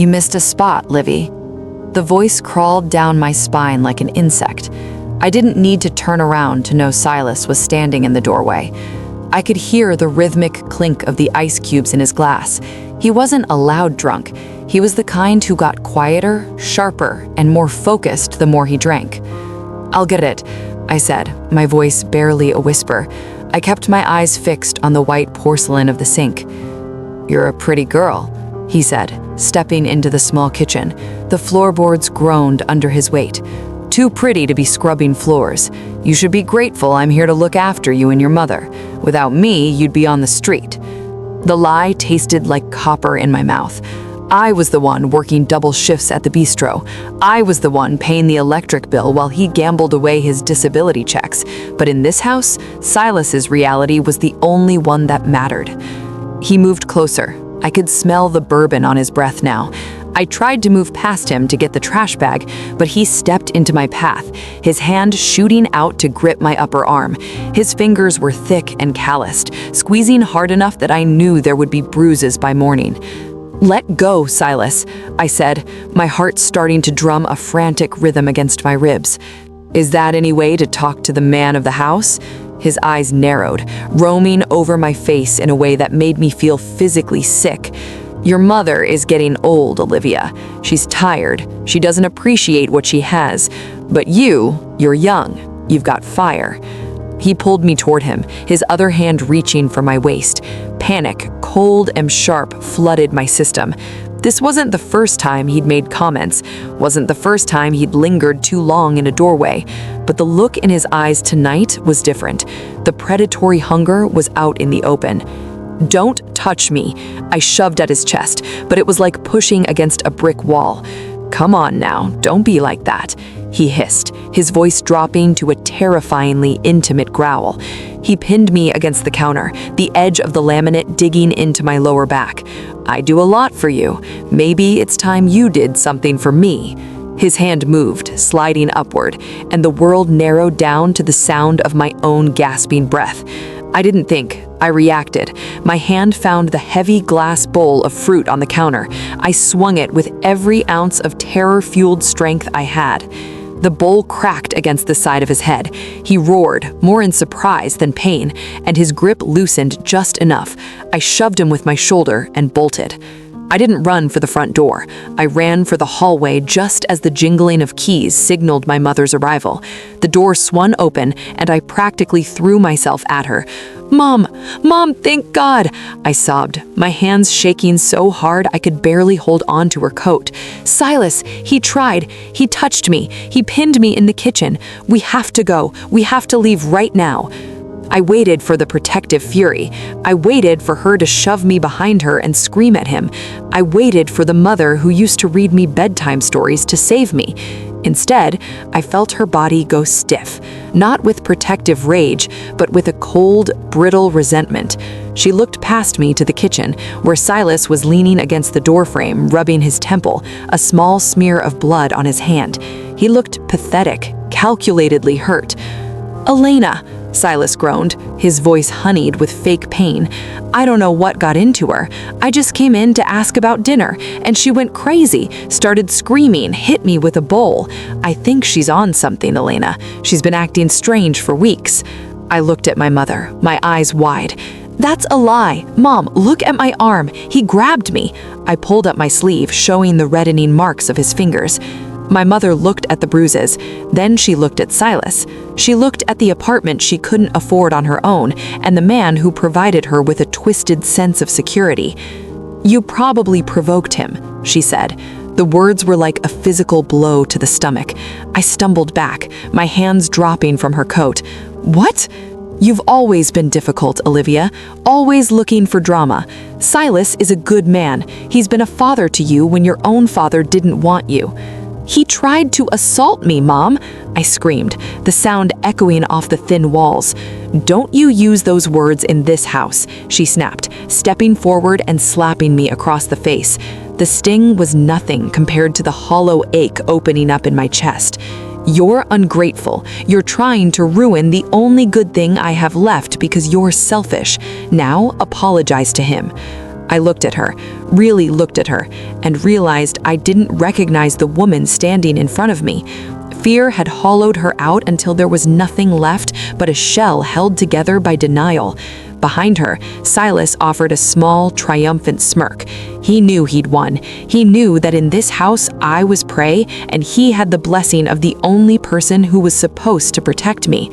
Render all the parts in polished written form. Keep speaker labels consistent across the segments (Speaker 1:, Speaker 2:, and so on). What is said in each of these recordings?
Speaker 1: You missed a spot, Livy. The voice crawled down my spine like an insect. I didn't need to turn around to know Silas was standing in the doorway. I could hear the rhythmic clink of the ice cubes in his glass. He wasn't a loud drunk. He was the kind who got quieter, sharper, and more focused the more he drank. "I'll get it," I said, my voice barely a whisper. I kept my eyes fixed on the white porcelain of the sink. "You're a pretty girl," he said, stepping into the small kitchen. The floorboards groaned under his weight. "Too pretty to be scrubbing floors. You should be grateful I'm here to look after you and your mother. Without me, you'd be on the street." The lie tasted like copper in my mouth. I was the one working double shifts at the bistro. I was the one paying the electric bill while he gambled away his disability checks. But in this house, Silas's reality was the only one that mattered. He moved closer. I could smell the bourbon on his breath now. I tried to move past him to get the trash bag, but he stepped into my path, his hand shooting out to grip my upper arm. His fingers were thick and calloused, squeezing hard enough that I knew there would be bruises by morning. "Let go, Silas," I said, my heart starting to drum a frantic rhythm against my ribs. "Is that any way to talk to the man of the house?" His eyes narrowed, roaming over my face in a way that made me feel physically sick. "Your mother is getting old, Olivia. She's tired. She doesn't appreciate what she has. But you're young. You've got fire." He pulled me toward him, his other hand reaching for my waist. Panic, cold and sharp, flooded my system. This wasn't the first time he'd made comments, wasn't the first time he'd lingered too long in a doorway, but the look in his eyes tonight was different. The predatory hunger was out in the open. "Don't touch me," I shoved at his chest, but it was like pushing against a brick wall. "Come on now, don't be like that," he hissed, his voice dropping to a terrifyingly intimate growl. He pinned me against the counter, the edge of the laminate digging into my lower back. "I do a lot for you. Maybe it's time you did something for me." His hand moved, sliding upward, and the world narrowed down to the sound of my own gasping breath. I didn't think. I reacted. My hand found the heavy glass bowl of fruit on the counter. I swung it with every ounce of terror-fueled strength I had. The bowl cracked against the side of his head. He roared, more in surprise than pain, and his grip loosened just enough. I shoved him with my shoulder and bolted. I didn't run for the front door. I ran for the hallway just as the jingling of keys signaled my mother's arrival. The door swung open, and I practically threw myself at her. Mom, thank God!" I sobbed, my hands shaking so hard I could barely hold on to her coat. "Silas, he tried. He touched me. He pinned me in the kitchen. We have to go. We have to leave right now." I waited for the protective fury. I waited for her to shove me behind her and scream at him. I waited for the mother who used to read me bedtime stories to save me. Instead, I felt her body go stiff, not with protective rage, but with a cold, brittle resentment. She looked past me to the kitchen, where Silas was leaning against the doorframe, rubbing his temple, a small smear of blood on his hand. He looked pathetic, calculatedly hurt. "Elena," Silas groaned, his voice honeyed with fake pain. "I don't know what got into her. I just came in to ask about dinner, and she went crazy, started screaming, hit me with a bowl. I think she's on something, Elena. She's been acting strange for weeks." I looked at my mother, my eyes wide. "That's a lie. Mom, look at my arm. He grabbed me." I pulled up my sleeve, showing the reddening marks of his fingers. My mother looked at the bruises. Then she looked at Silas. She looked at the apartment she couldn't afford on her own, and the man who provided her with a twisted sense of security. "You probably provoked him," she said. The words were like a physical blow to the stomach. I stumbled back, my hands dropping from her coat. "What?" "You've always been difficult, Olivia, always looking for drama. Silas is a good man. He's been a father to you when your own father didn't want you." "He tried to assault me, Mom," I screamed, the sound echoing off the thin walls. "Don't you use those words in this house," she snapped, stepping forward and slapping me across the face. The sting was nothing compared to the hollow ache opening up in my chest. "You're ungrateful. You're trying to ruin the only good thing I have left because you're selfish. Now apologize to him." I looked at her, really looked at her, and realized I didn't recognize the woman standing in front of me. Fear had hollowed her out until there was nothing left but a shell held together by denial. Behind her, Silas offered a small, triumphant smirk. He knew he'd won. He knew that in this house I was prey, and he had the blessing of the only person who was supposed to protect me.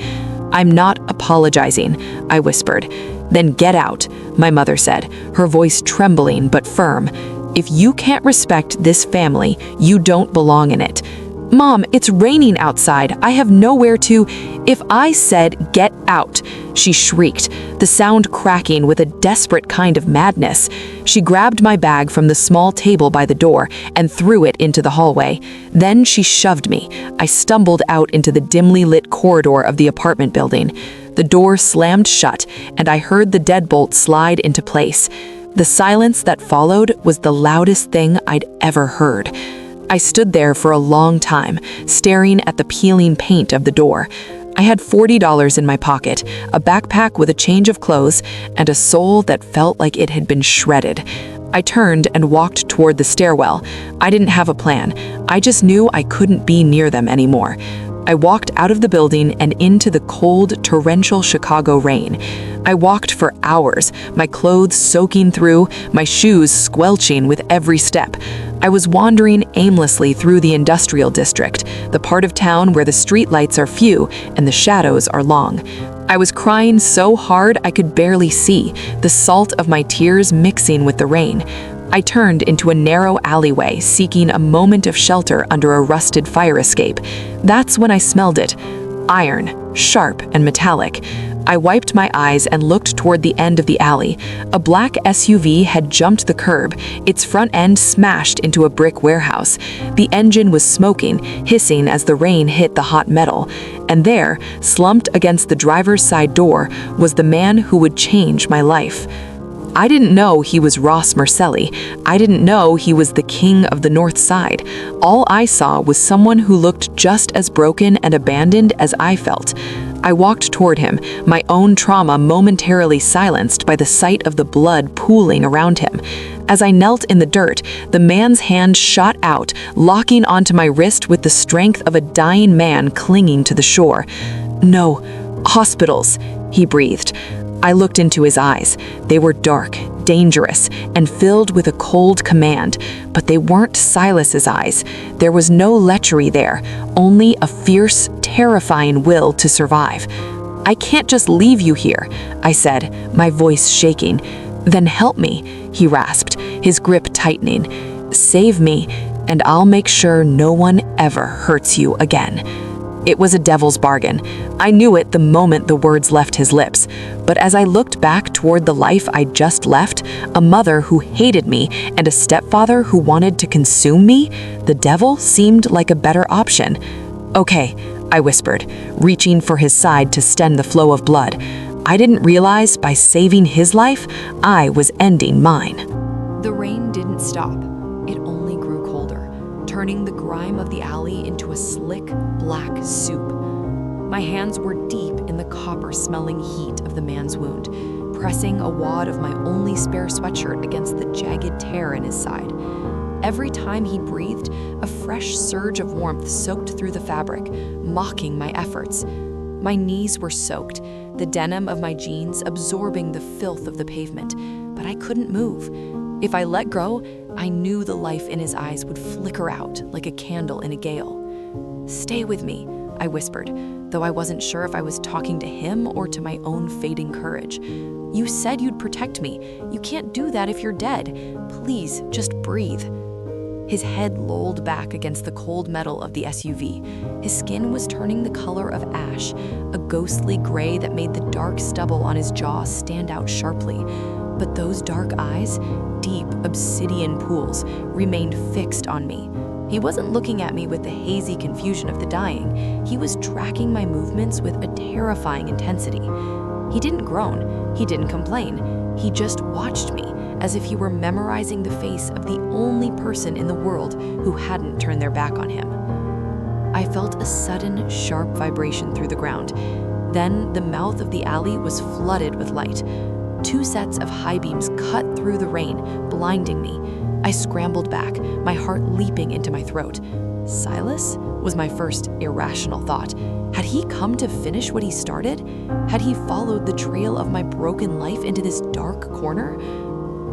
Speaker 1: "I'm not apologizing," I whispered. "Then get out," my mother said, her voice trembling but firm. "If you can't respect this family, you don't belong in it." "Mom, it's raining outside. I have nowhere to—" "If I said get out," she shrieked, the sound cracking with a desperate kind of madness. She grabbed my bag from the small table by the door and threw it into the hallway. Then she shoved me. I stumbled out into the dimly lit corridor of the apartment building. The door slammed shut, and I heard the deadbolt slide into place. The silence that followed was the loudest thing I'd ever heard. I stood there for a long time, staring at the peeling paint of the door. I had $40 in my pocket, a backpack with a change of clothes, and a soul that felt like it had been shredded. I turned and walked toward the stairwell. I didn't have a plan. I just knew I couldn't be near them anymore. I walked out of the building and into the cold, torrential Chicago rain. I walked for hours, my clothes soaking through, my shoes squelching with every step. I was wandering aimlessly through the industrial district, the part of town where the streetlights are few and the shadows are long. I was crying so hard I could barely see, the salt of my tears mixing with the rain. I turned into a narrow alleyway, seeking a moment of shelter under a rusted fire escape. That's when I smelled it. Iron, sharp and metallic. I wiped my eyes and looked toward the end of the alley. A black SUV had jumped the curb, its front end smashed into a brick warehouse. The engine was smoking, hissing as the rain hit the hot metal. And there, slumped against the driver's side door, was the man who would change my life. I didn't know he was Ross Marcelli. I didn't know he was the king of the North Side. All I saw was someone who looked just as broken and abandoned as I felt. I walked toward him, my own trauma momentarily silenced by the sight of the blood pooling around him. As I knelt in the dirt, the man's hand shot out, locking onto my wrist with the strength of a dying man clinging to the shore. "No, hospitals," he breathed. I looked into his eyes. They were dark, dangerous, and filled with a cold command, but they weren't Silas's eyes. There was no lechery there, only a fierce, terrifying will to survive. "I can't just leave you here," I said, my voice shaking. "Then help me," he rasped, his grip tightening. "Save me, and I'll make sure no one ever hurts you again." It was a devil's bargain. I knew it the moment the words left his lips. But as I looked back toward the life I'd just left, a mother who hated me and a stepfather who wanted to consume me, the devil seemed like a better option. "Okay," I whispered, reaching for his side to stem the flow of blood. I didn't realize by saving his life, I was ending mine. The rain didn't stop. It only grew colder, turning the grime of the alley into a slick, black soup. My hands were deep in the copper-smelling heat of the man's wound, pressing a wad of my only spare sweatshirt against the jagged tear in his side. Every time he breathed, a fresh surge of warmth soaked through the fabric, mocking my efforts. My knees were soaked, the denim of my jeans absorbing the filth of the pavement, but I couldn't move. If I let go, I knew the life in his eyes would flicker out like a candle in a gale. "Stay with me," I whispered, though I wasn't sure if I was talking to him or to my own fading courage. "You said you'd protect me. You can't do that if you're dead. Please, just breathe." His head lolled back against the cold metal of the SUV. His skin was turning the color of ash, a ghostly gray that made the dark stubble on his jaw stand out sharply. But those dark eyes, deep obsidian pools, remained fixed on me. He wasn't looking at me with the hazy confusion of the dying. He was tracking my movements with a terrifying intensity. He didn't groan. He didn't complain. He just watched me, as if he were memorizing the face of the only person in the world who hadn't turned their back on him. I felt a sudden, sharp vibration through the ground. Then the mouth of the alley was flooded with light. 2 sets of high beams cut through the rain, blinding me. I scrambled back, my heart leaping into my throat. Silas? Was my first irrational thought. Had he come to finish what he started? Had he followed the trail of my broken life into this dark corner?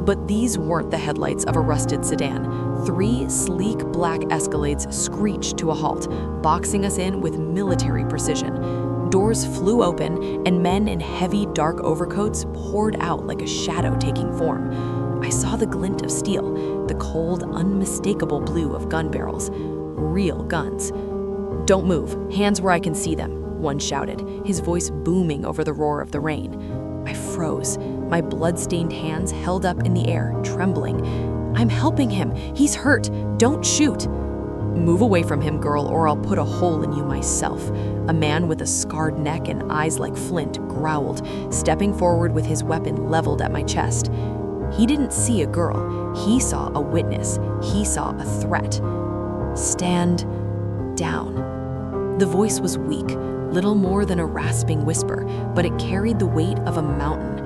Speaker 1: But these weren't the headlights of a rusted sedan. 3 sleek black Escalades screeched to a halt, boxing us in with military precision. Doors flew open, and men in heavy, dark overcoats poured out like a shadow taking form. I saw the glint of steel, the cold, unmistakable blue of gun barrels. Real guns. "Don't move, hands where I can see them," one shouted, his voice booming over the roar of the rain. I froze, my blood-stained hands held up in the air, trembling. "I'm helping him, he's hurt, don't shoot." "Move away from him, girl, or I'll put a hole in you myself," a man with a scarred neck and eyes like flint growled, stepping forward with his weapon leveled at my chest. He didn't see a girl, he saw a witness, he saw a threat. "Stand down." The voice was weak, little more than a rasping whisper, but it carried the weight of a mountain.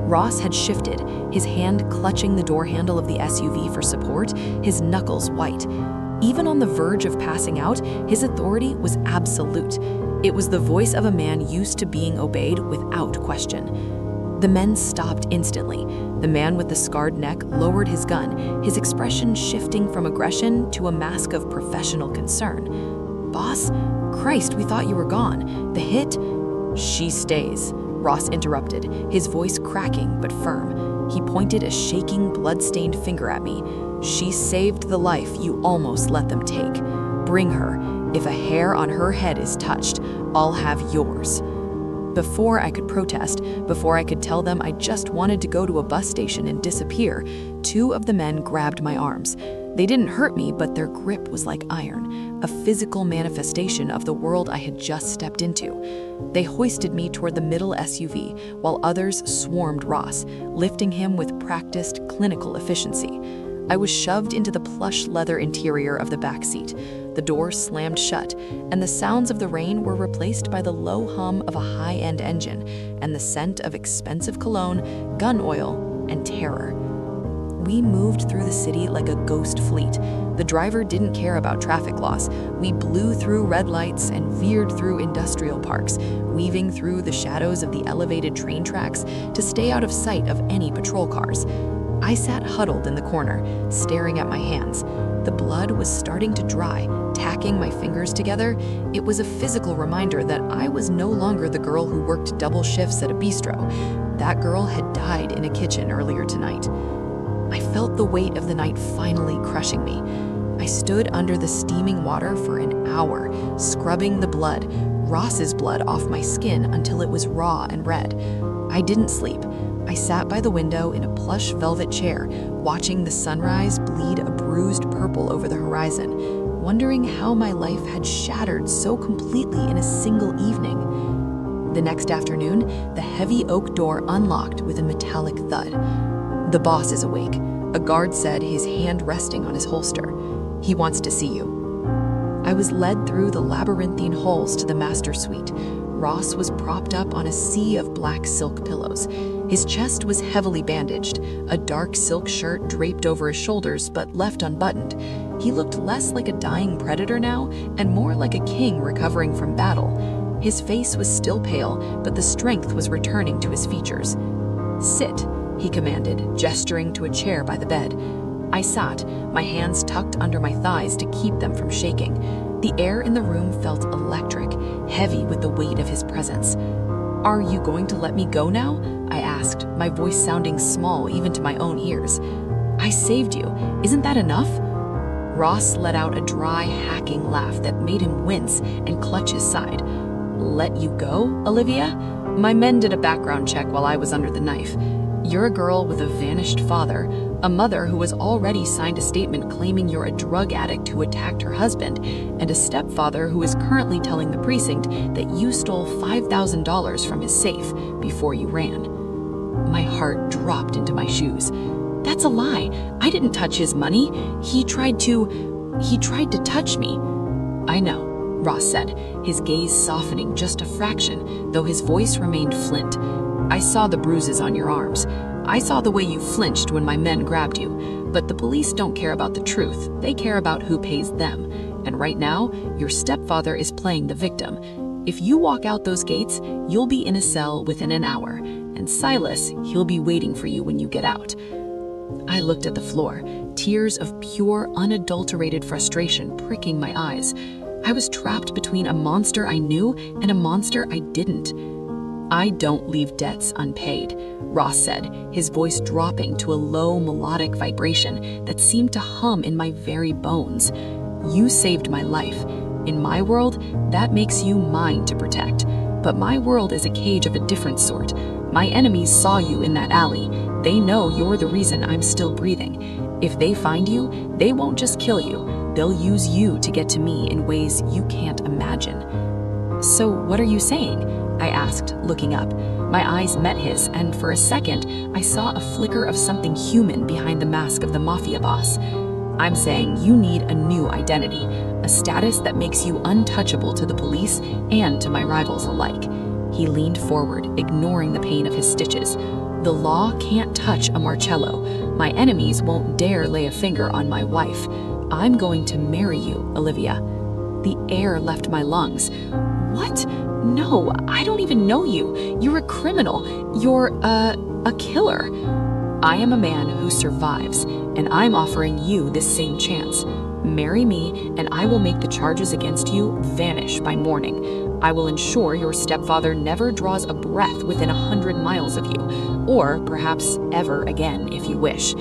Speaker 1: Ross had shifted, his hand clutching the door handle of the SUV for support, his knuckles white. Even on the verge of passing out, his authority was absolute. It was the voice of a man used to being obeyed without question. The men stopped instantly. The man with the scarred neck lowered his gun, his expression shifting from aggression to a mask of professional concern. "Boss? Christ, we thought you were gone. The hit?" "She stays," Ross interrupted, his voice cracking but firm. He pointed a shaking, blood-stained finger at me. "She saved the life you almost let them take. Bring her. If a hair on her head is touched, I'll have yours." Before I could protest, before I could tell them I just wanted to go to a bus station and disappear, 2 of the men grabbed my arms. They didn't hurt me, but their grip was like iron, a physical manifestation of the world I had just stepped into. They hoisted me toward the middle SUV, while others swarmed Ross, lifting him with practiced, clinical efficiency. I was shoved into the plush leather interior of the back seat. The door slammed shut, and the sounds of the rain were replaced by the low hum of a high-end engine and the scent of expensive cologne, gun oil, and terror. We moved through the city like a ghost fleet. The driver didn't care about traffic laws. We blew through red lights and veered through industrial parks, weaving through the shadows of the elevated train tracks to stay out of sight of any patrol cars. I sat huddled in the corner, staring at my hands. The blood was starting to dry, tacking my fingers together. It was a physical reminder that I was no longer the girl who worked double shifts at a bistro. That girl had died in a kitchen earlier tonight. I felt the weight of the night finally crushing me. I stood under the steaming water for an hour, scrubbing the blood, Ross's blood, off my skin until it was raw and red. I didn't sleep. I sat by the window in a plush velvet chair, watching the sunrise bleed a bruised purple over the horizon, wondering how my life had shattered so completely in a single evening. The next afternoon, the heavy oak door unlocked with a metallic thud. "The boss is awake," a guard said, his hand resting on his holster. "He wants to see you." I was led through the labyrinthine halls to the master suite. Ross was propped up on a sea of black silk pillows. His chest was heavily bandaged, a dark silk shirt draped over his shoulders but left unbuttoned. He looked less like a dying predator now and more like a king recovering from battle. His face was still pale, but the strength was returning to his features. "Sit," he commanded, gesturing to a chair by the bed. I sat, my hands tucked under my thighs to keep them from shaking. The air in the room felt electric, heavy with the weight of his presence. "Are you going to let me go now?" I asked, my voice sounding small even to my own ears. "I saved you. Isn't that enough?" Ross let out a dry, hacking laugh that made him wince and clutch his side. "Let you go, Olivia? My men did a background check while I was under the knife. You're a girl with a vanished father, a mother who has already signed a statement claiming you're a drug addict who attacked her husband, and a stepfather who is currently telling the precinct that you stole $5,000 from his safe before you ran." My heart dropped into my shoes. "That's a lie. I didn't touch his money. He tried to touch me." "I know," Ross said, his gaze softening just a fraction, though his voice remained flint. I saw the bruises on your arms. I saw the way you flinched when my men grabbed you. But the police don't care about the truth. They care about who pays them. And right now, your stepfather is playing the victim. If you walk out those gates, you'll be in a cell within an hour. And Silas, he'll be waiting for you when you get out. I looked at the floor, tears of pure, unadulterated frustration pricking my eyes. I was trapped between a monster I knew and a monster I didn't. I don't leave debts unpaid, Ross said, his voice dropping to a low melodic vibration that seemed to hum in my very bones. You saved my life. In my world, that makes you mine to protect. But my world is a cage of a different sort. My enemies saw you in that alley. They know you're the reason I'm still breathing. If they find you, they won't just kill you. They'll use you to get to me in ways you can't imagine. So what are you saying? I asked, looking up. My eyes met his, and for a second, I saw a flicker of something human behind the mask of the mafia boss. I'm saying you need a new identity, a status that makes you untouchable to the police and to my rivals alike. He leaned forward, ignoring the pain of his stitches. The law can't touch a Marcello. My enemies won't dare lay a finger on my wife. I'm going to marry you, Olivia. The air left my lungs. What? No, I don't even know you. You're a criminal. You're a killer. I am a man who survives, and I'm offering you this same chance. Marry me, and I will make the charges against you vanish by morning. I will ensure your stepfather never draws a breath within 100 miles of you, or perhaps ever again if you wish.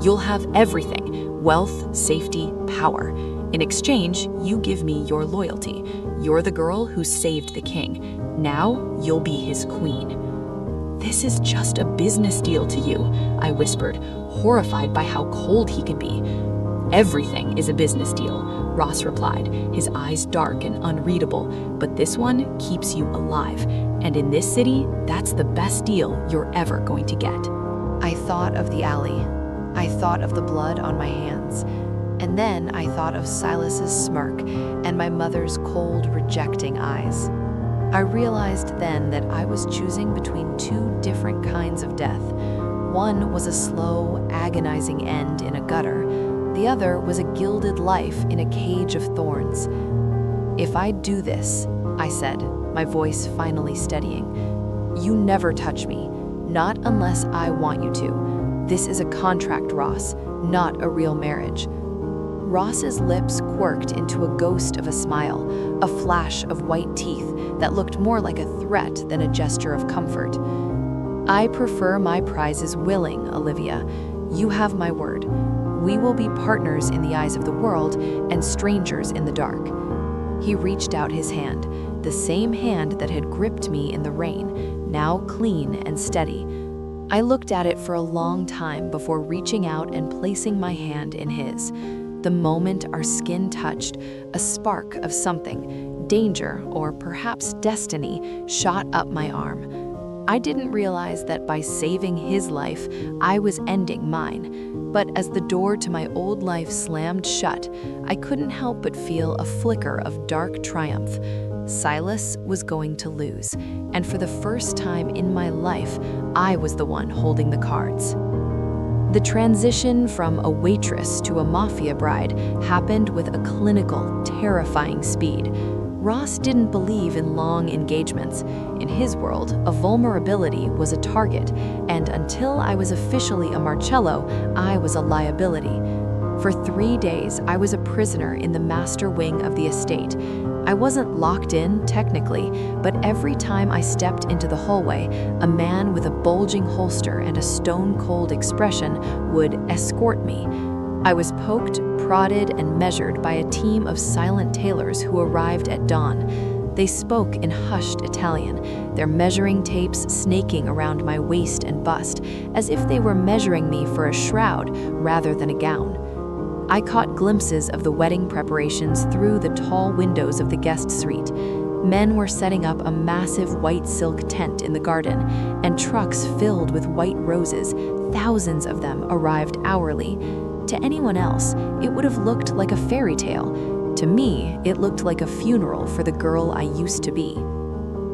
Speaker 1: You'll have everything: wealth, safety, power. In exchange, you give me your loyalty. You're the girl who saved the king. Now you'll be his queen. This is just a business deal to you, I whispered, horrified by how cold he could be. Everything is a business deal, Ross replied, his eyes dark and unreadable, but this one keeps you alive. And in this city, that's the best deal you're ever going to get. I thought of the alley. I thought of the blood on my hands. And then I thought of Silas's smirk and my mother's cold, rejecting eyes. I realized then that I was choosing between two different kinds of death. One was a slow, agonizing end in a gutter. The other was a gilded life in a cage of thorns. If I do this, I said, my voice finally steadying, you never touch me, not unless I want you to. This is a contract, Ross, not a real marriage. Ross's lips quirked into a ghost of a smile, a flash of white teeth that looked more like a threat than a gesture of comfort. I prefer my prizes willing, Olivia. You have my word. We will be partners in the eyes of the world and strangers in the dark. He reached out his hand, the same hand that had gripped me in the rain, now clean and steady. I looked at it for a long time before reaching out and placing my hand in his. The moment our skin touched, a spark of something, danger or perhaps destiny, shot up my arm. I didn't realize that by saving his life, I was ending mine. But as the door to my old life slammed shut, I couldn't help but feel a flicker of dark triumph. Silas was going to lose, and for the first time in my life, I was the one holding the cards. The transition from a waitress to a mafia bride happened with a clinical, terrifying speed. Ross didn't believe in long engagements. In his world, a vulnerability was a target, and until I was officially a Marcello, I was a liability. For 3 days, I was a prisoner in the master wing of the estate. I wasn't locked in, technically, but every time I stepped into the hallway, a man with a bulging holster and a stone-cold expression would escort me. I was poked, prodded, and measured by a team of silent tailors who arrived at dawn. They spoke in hushed Italian, their measuring tapes snaking around my waist and bust, as if they were measuring me for a shroud rather than a gown. I caught glimpses of the wedding preparations through the tall windows of the guest suite. Men were setting up a massive white silk tent in the garden, and trucks filled with white roses, thousands of them, arrived hourly. To anyone else, it would have looked like a fairy tale. To me, it looked like a funeral for the girl I used to be.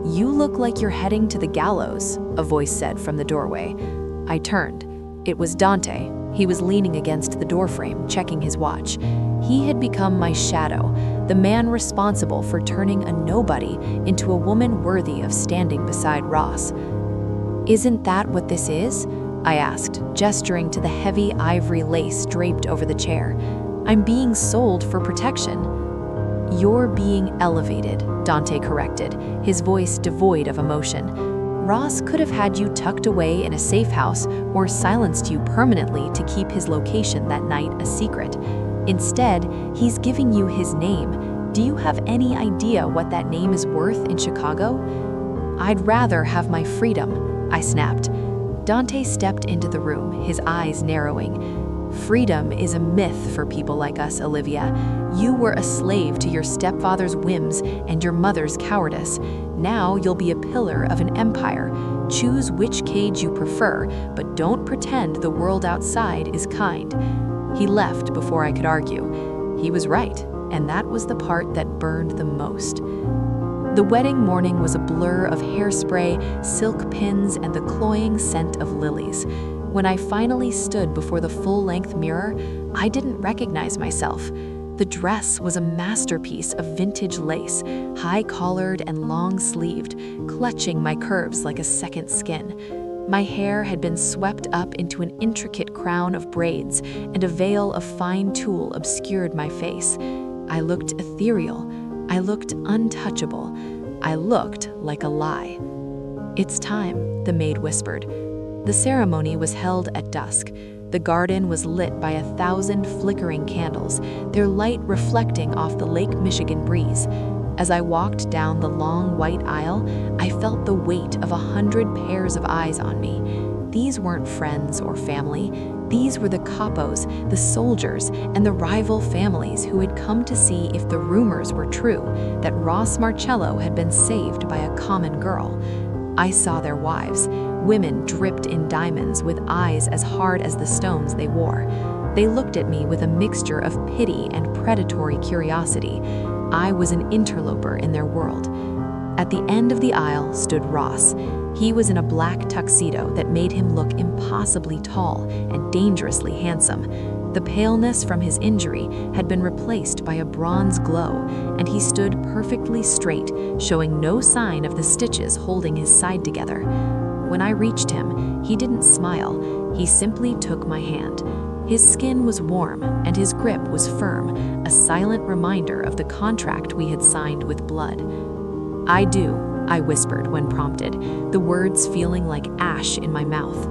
Speaker 1: "You look like you're heading to the gallows," a voice said from the doorway. I turned. It was Dante. He was leaning against the doorframe, checking his watch. He had become my shadow, the man responsible for turning a nobody into a woman worthy of standing beside Ross. "Isn't that what this is?" I asked, gesturing to the heavy ivory lace draped over the chair. "I'm being sold for protection." "You're being elevated," Dante corrected, his voice devoid of emotion. "Ross could have had you tucked away in a safe house or silenced you permanently to keep his location that night a secret. Instead, he's giving you his name. Do you have any idea what that name is worth in Chicago?" "I'd rather have my freedom," I snapped. Dante stepped into the room, his eyes narrowing. "Freedom is a myth for people like us, Olivia. You were a slave to your stepfather's whims and your mother's cowardice. Now you'll be a pillar of an empire. Choose which cage you prefer, but don't pretend the world outside is kind." He left before I could argue. He was right, and that was the part that burned the most. The wedding morning was a blur of hairspray, silk pins, and the cloying scent of lilies. When I finally stood before the full-length mirror, I didn't recognize myself. The dress was a masterpiece of vintage lace, high-collared and long-sleeved, clutching my curves like a second skin. My hair had been swept up into an intricate crown of braids, and a veil of fine tulle obscured my face. I looked ethereal. I looked untouchable. I looked like a lie. "It's time," the maid whispered. The ceremony was held at dusk. The garden was lit by 1,000 flickering candles, their light reflecting off the Lake Michigan breeze. As I walked down the long white aisle, I felt the weight of 100 pairs of eyes on me. These weren't friends or family. These were the capos, the soldiers, and the rival families who had come to see if the rumors were true, that Ross Marcello had been saved by a common girl. I saw their wives, women dripped in diamonds with eyes as hard as the stones they wore. They looked at me with a mixture of pity and predatory curiosity. I was an interloper in their world. At the end of the aisle stood Ross. He was in a black tuxedo that made him look impossibly tall and dangerously handsome. The paleness from his injury had been replaced by a bronze glow, and he stood perfectly straight, showing no sign of the stitches holding his side together. When I reached him, he didn't smile. He simply took my hand. His skin was warm, and his grip was firm, a silent reminder of the contract we had signed with blood. "I do," I whispered when prompted, the words feeling like ash in my mouth.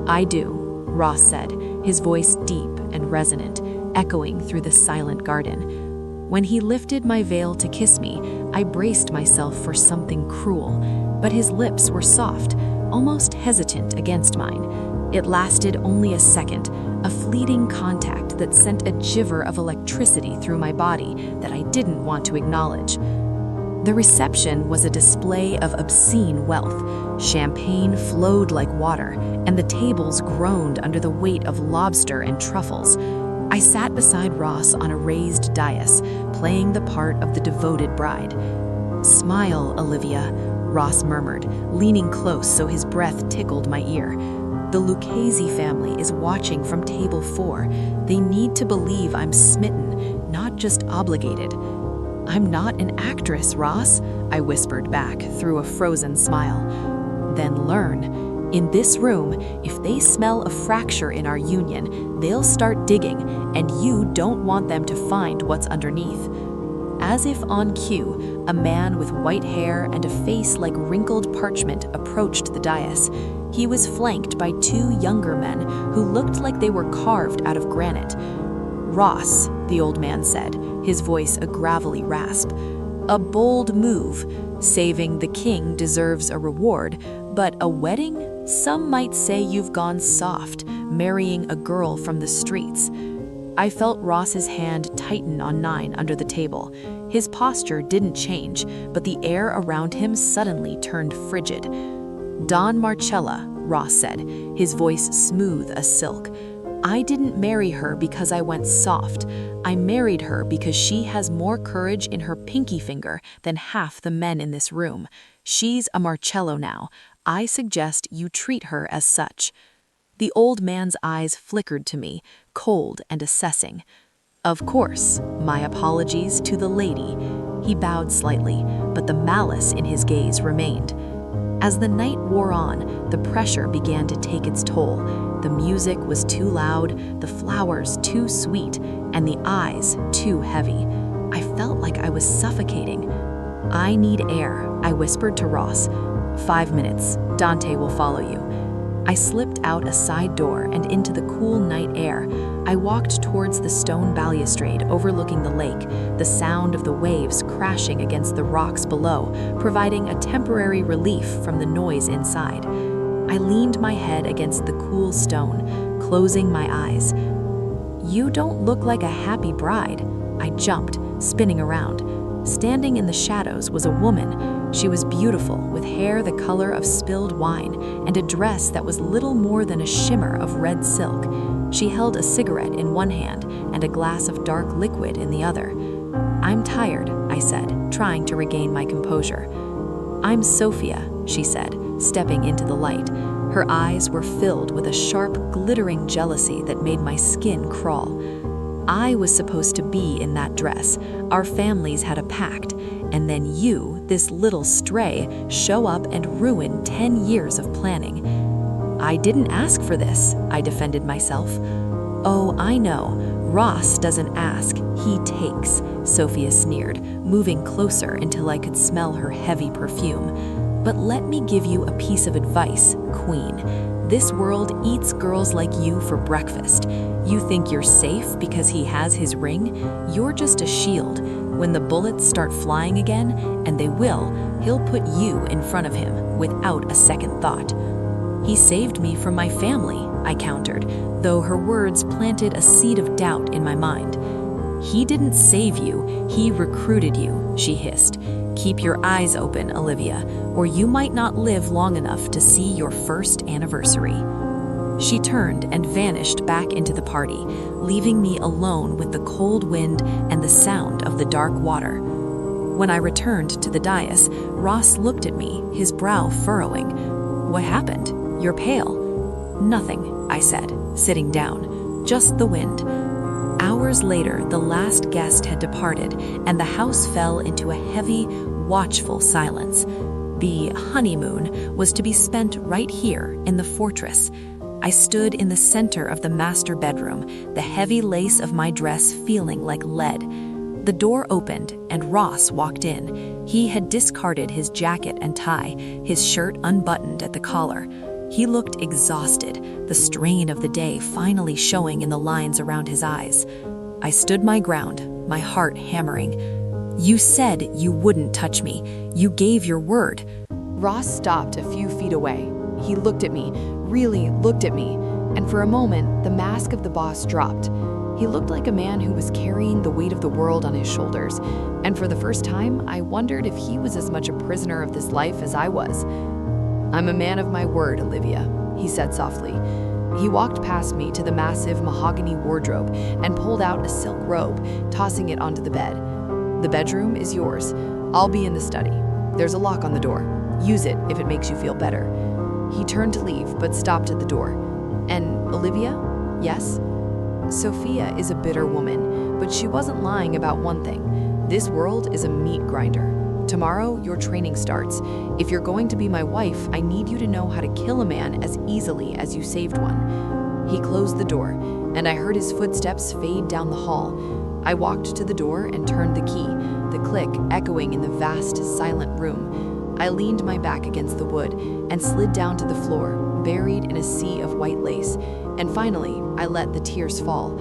Speaker 1: "I do," Ross said, his voice deep and resonant, echoing through the silent garden. When he lifted my veil to kiss me, I braced myself for something cruel, but his lips were soft, almost hesitant against mine. It lasted only a second, a fleeting contact that sent a shiver of electricity through my body that I didn't want to acknowledge. The reception was a display of obscene wealth. Champagne flowed like water, and the tables groaned under the weight of lobster and truffles. I sat beside Ross on a raised dais, playing the part of the devoted bride. "Smile, Olivia," Ross murmured, leaning close so his breath tickled my ear. "The Lucchese family is watching from table 4. They need to believe I'm smitten, not just obligated." "I'm not an actress, Ross," I whispered back through a frozen smile. "Then learn. In this room, if they smell a fracture in our union, they'll start digging, and you don't want them to find what's underneath." As if on cue, a man with white hair and a face like wrinkled parchment approached the dais. He was flanked by 2 younger men who looked like they were carved out of granite. "Ross," the old man said, his voice a gravelly rasp. "A bold move. Saving the king deserves a reward, but a wedding? Some might say you've gone soft, marrying a girl from the streets." I felt Ross's hand tighten on mine under the table. His posture didn't change, but the air around him suddenly turned frigid. "Don Marcella," Ross said, his voice smooth as silk. "I didn't marry her because I went soft. I married her because she has more courage in her pinky finger than half the men in this room. She's a Marcello now. I suggest you treat her as such." The old man's eyes flickered to me, cold and assessing. "Of course, my apologies to the lady." He bowed slightly, but the malice in his gaze remained. As the night wore on, the pressure began to take its toll. The music was too loud, the flowers too sweet, and the eyes too heavy. I felt like I was suffocating. "I need air," I whispered to Ross. "5 minutes. Dante will follow you." I slipped out a side door and into the cool night air. I walked towards the stone balustrade overlooking the lake, the sound of the waves crashing against the rocks below, providing a temporary relief from the noise inside. I leaned my head against the cool stone, closing my eyes. "You don't look like a happy bride." I jumped, spinning around. Standing in the shadows was a woman. She was beautiful, with hair the color of spilled wine and a dress that was little more than a shimmer of red silk. She held a cigarette in one hand and a glass of dark liquid in the other. "I'm tired," I said, trying to regain my composure. "I'm Sophia," she said, stepping into the light. Her eyes were filled with a sharp, glittering jealousy that made my skin crawl. I was supposed to be in that dress. Our families had a pact. And then you, this little stray, show up and ruin 10 years of planning. "I didn't ask for this," I defended myself. "Oh, I know. Ross doesn't ask, he takes," Sophia sneered, moving closer until I could smell her heavy perfume. "But let me give you a piece of advice, Queen. This world eats girls like you for breakfast. You think you're safe because he has his ring? You're just a shield. When the bullets start flying again, and they will, he'll put you in front of him without a second thought." "He saved me from my family," I countered, though her words planted a seed of doubt in my mind. "He didn't save you, he recruited you," she hissed. "Keep your eyes open, Olivia, or you might not live long enough to see your first anniversary." She turned and vanished back into the party, leaving me alone with the cold wind and the sound of the dark water. When I returned to the dais, Ross looked at me, his brow furrowing. "What happened? You're pale." "Nothing," I said, sitting down. "Just the wind." Hours later, the last guest had departed, and the house fell into a heavy, watchful silence. The honeymoon was to be spent right here in the fortress. I stood in the center of the master bedroom, the heavy lace of my dress feeling like lead. The door opened, and Ross walked in. He had discarded his jacket and tie, his shirt unbuttoned at the collar. He looked exhausted, the strain of the day finally showing in the lines around his eyes. I stood my ground, my heart hammering. "You said you wouldn't touch me. You gave your word." Ross stopped a few feet away. He looked at me, really looked at me, and for a moment, the mask of the boss dropped. He looked like a man who was carrying the weight of the world on his shoulders, and for the first time, I wondered if he was as much a prisoner of this life as I was. "I'm a man of my word, Olivia," he said softly. He walked past me to the massive mahogany wardrobe and pulled out a silk robe, tossing it onto the bed. "The bedroom is yours. I'll be in the study. There's a lock on the door. Use it if it makes you feel better." He turned to leave, but stopped at the door. "And Olivia?" "Yes?" Sophia is a bitter woman, but she wasn't lying about one thing. This world is a meat grinder. Tomorrow, your training starts. If you're going to be my wife, I need you to know how to kill a man as easily as you saved one. He closed the door, and I heard his footsteps fade down the hall. I walked to the door and turned the key, the click echoing in the vast, silent room. I leaned my back against the wood and slid down to the floor, buried in a sea of white lace, and finally, I let the tears fall.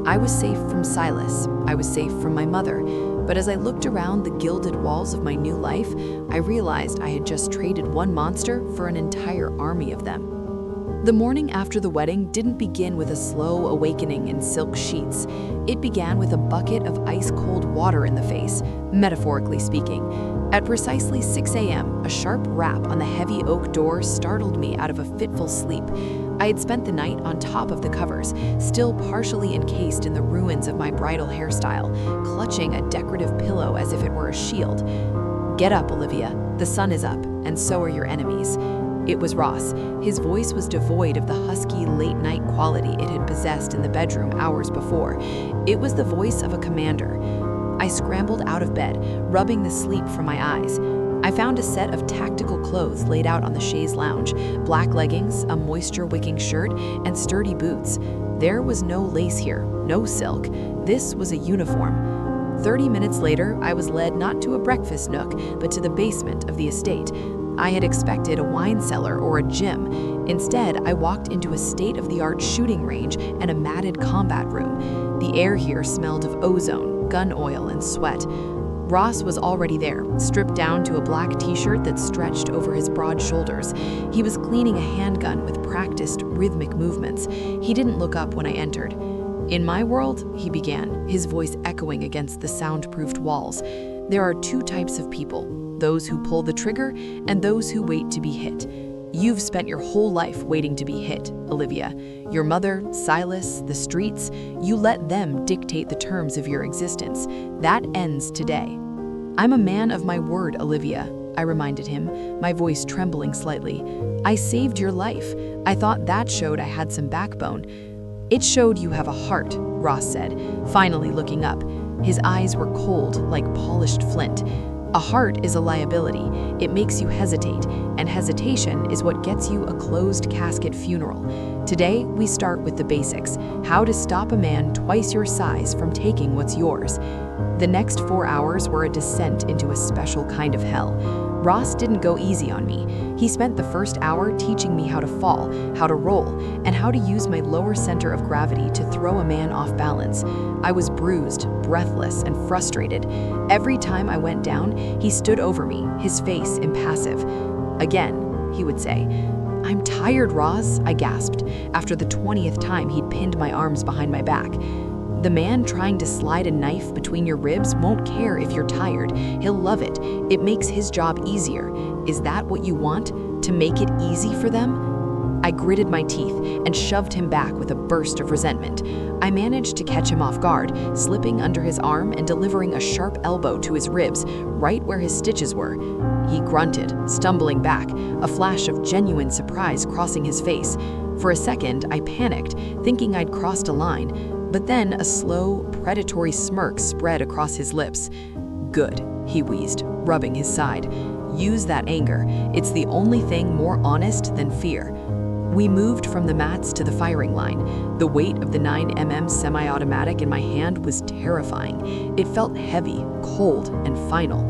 Speaker 1: I was safe from Silas, I was safe from my mother, but as I looked around the gilded walls of my new life, I realized I had just traded one monster for an entire army of them. The morning after the wedding didn't begin with a slow awakening in silk sheets. It began with a bucket of ice-cold water in the face, metaphorically speaking. At precisely 6 a.m., a sharp rap on the heavy oak door startled me out of a fitful sleep. I had spent the night on top of the covers, still partially encased in the ruins of my bridal hairstyle, clutching a decorative pillow as if it were a shield. "Get up, Olivia. The sun is up. and so are your enemies." It was Ross. His voice was devoid of the husky, late-night quality it had possessed in the bedroom hours before. It was the voice of a commander. I scrambled out of bed, rubbing the sleep from my eyes. I found a set of tactical clothes laid out on the chaise lounge: black leggings, a moisture-wicking shirt, and sturdy boots. There was no lace here, no silk. This was a uniform. 30 minutes later, I was led not to a breakfast nook, but to the basement of the estate. I had expected a wine cellar or a gym. Instead, I walked into a state-of-the-art shooting range and a matted combat room. The air here smelled of ozone, gun oil, and sweat. Ross was already there, stripped down to a black t-shirt that stretched over his broad shoulders. He was cleaning a handgun with practiced, rhythmic movements. He didn't look up when I entered. "In my world," he began, his voice echoing against the soundproofed walls, "there are two types of people: those who pull the trigger and those who wait to be hit. You've spent your whole life waiting to be hit, Olivia. Your mother, Silas, the streets, you let them dictate the terms of your existence. That ends today." "I'm a man of my word, Olivia," I reminded him, my voice trembling slightly. "I saved your life. I thought that showed I had some backbone." "It showed you have a heart," Ross said, finally looking up. His eyes were cold, like polished flint. "A heart is a liability. It makes you hesitate, and hesitation is what gets you a closed casket funeral. Today, we start with the basics: how to stop a man twice your size from taking what's yours." The next 4 hours were a descent into a special kind of hell. Ross didn't go easy on me. He spent the first hour teaching me how to fall, how to roll, and how to use my lower center of gravity to throw a man off balance. I was bruised, breathless, and frustrated. Every time I went down, he stood over me, his face impassive. "Again," he would say. "I'm tired, Ross," I gasped, after the 20th time he'd pinned my arms behind my back. "The man trying to slide a knife between your ribs won't care if you're tired. He'll love it. It makes his job easier. Is that what you want? To make it easy for them?" I gritted my teeth and shoved him back with a burst of resentment. I managed to catch him off guard, slipping under his arm and delivering a sharp elbow to his ribs, right where his stitches were. He grunted, stumbling back, a flash of genuine surprise crossing his face. For a second, I panicked, thinking I'd crossed a line, but then a slow, predatory smirk spread across his lips. "Good," he wheezed, rubbing his side. "Use that anger. It's the only thing more honest than fear." We moved from the mats to the firing line. The weight of the 9mm semi-automatic in my hand was terrifying. It felt heavy, cold, and final.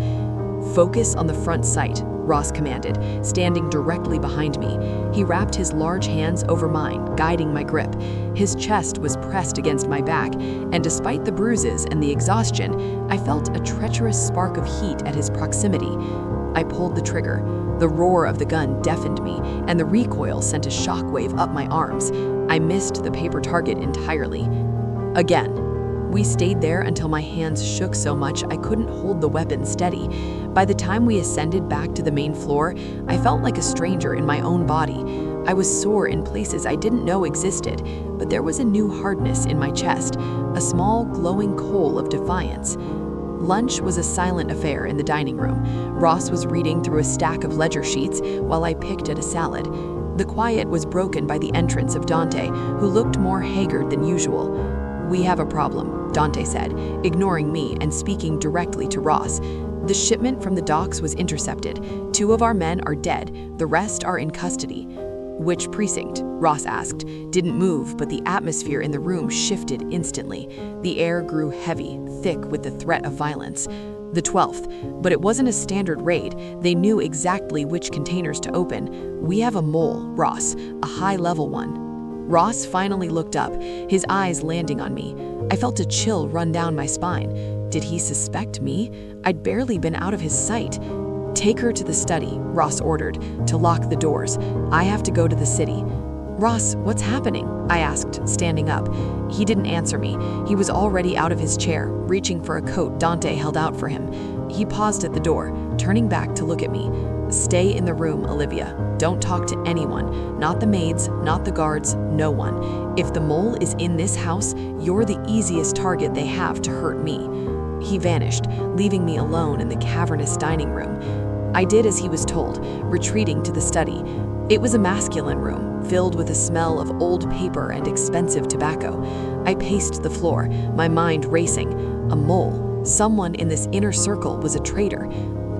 Speaker 1: "Focus on the front sight," Ross commanded, standing directly behind me. He wrapped his large hands over mine, guiding my grip. His chest was pressed against my back, and despite the bruises and the exhaustion, I felt a treacherous spark of heat at his proximity. I pulled the trigger. The roar of the gun deafened me, and the recoil sent a shockwave up my arms. I missed the paper target entirely. Again. We stayed there until my hands shook so much I couldn't hold the weapon steady. By the time we ascended back to the main floor, I felt like a stranger in my own body. I was sore in places I didn't know existed, but there was a new hardness in my chest, a small glowing coal of defiance. Lunch was a silent affair in the dining room. Ross was reading through a stack of ledger sheets while I picked at a salad. The quiet was broken by the entrance of Dante, who looked more haggard than usual. "We have a problem," Dante said, ignoring me and speaking directly to Ross. "The shipment from the docks was intercepted. 2 of our men are dead. The rest are in custody." "Which precinct?" Ross asked. Didn't move, but the atmosphere in the room shifted instantly. The air grew heavy, thick with the threat of violence. "The 12th, but it wasn't a standard raid. They knew exactly which containers to open. We have a mole, Ross, a high-level one." Ross finally looked up, his eyes landing on me. I felt a chill run down my spine. Did he suspect me? I'd barely been out of his sight. "Take her to the study," Ross ordered, "to lock the doors. I have to go to the city." "Ross, what's happening?" I asked, standing up. He didn't answer me. He was already out of his chair, reaching for a coat Dante held out for him. He paused at the door, turning back to look at me. "Stay in the room, Olivia. Don't talk to anyone. Not the maids, not the guards, no one. If the mole is in this house, you're the easiest target they have to hurt me." He vanished, leaving me alone in the cavernous dining room. I did as he was told, retreating to the study. It was a masculine room, filled with a smell of old paper and expensive tobacco. I paced the floor, my mind racing. A mole, someone in this inner circle, was a traitor.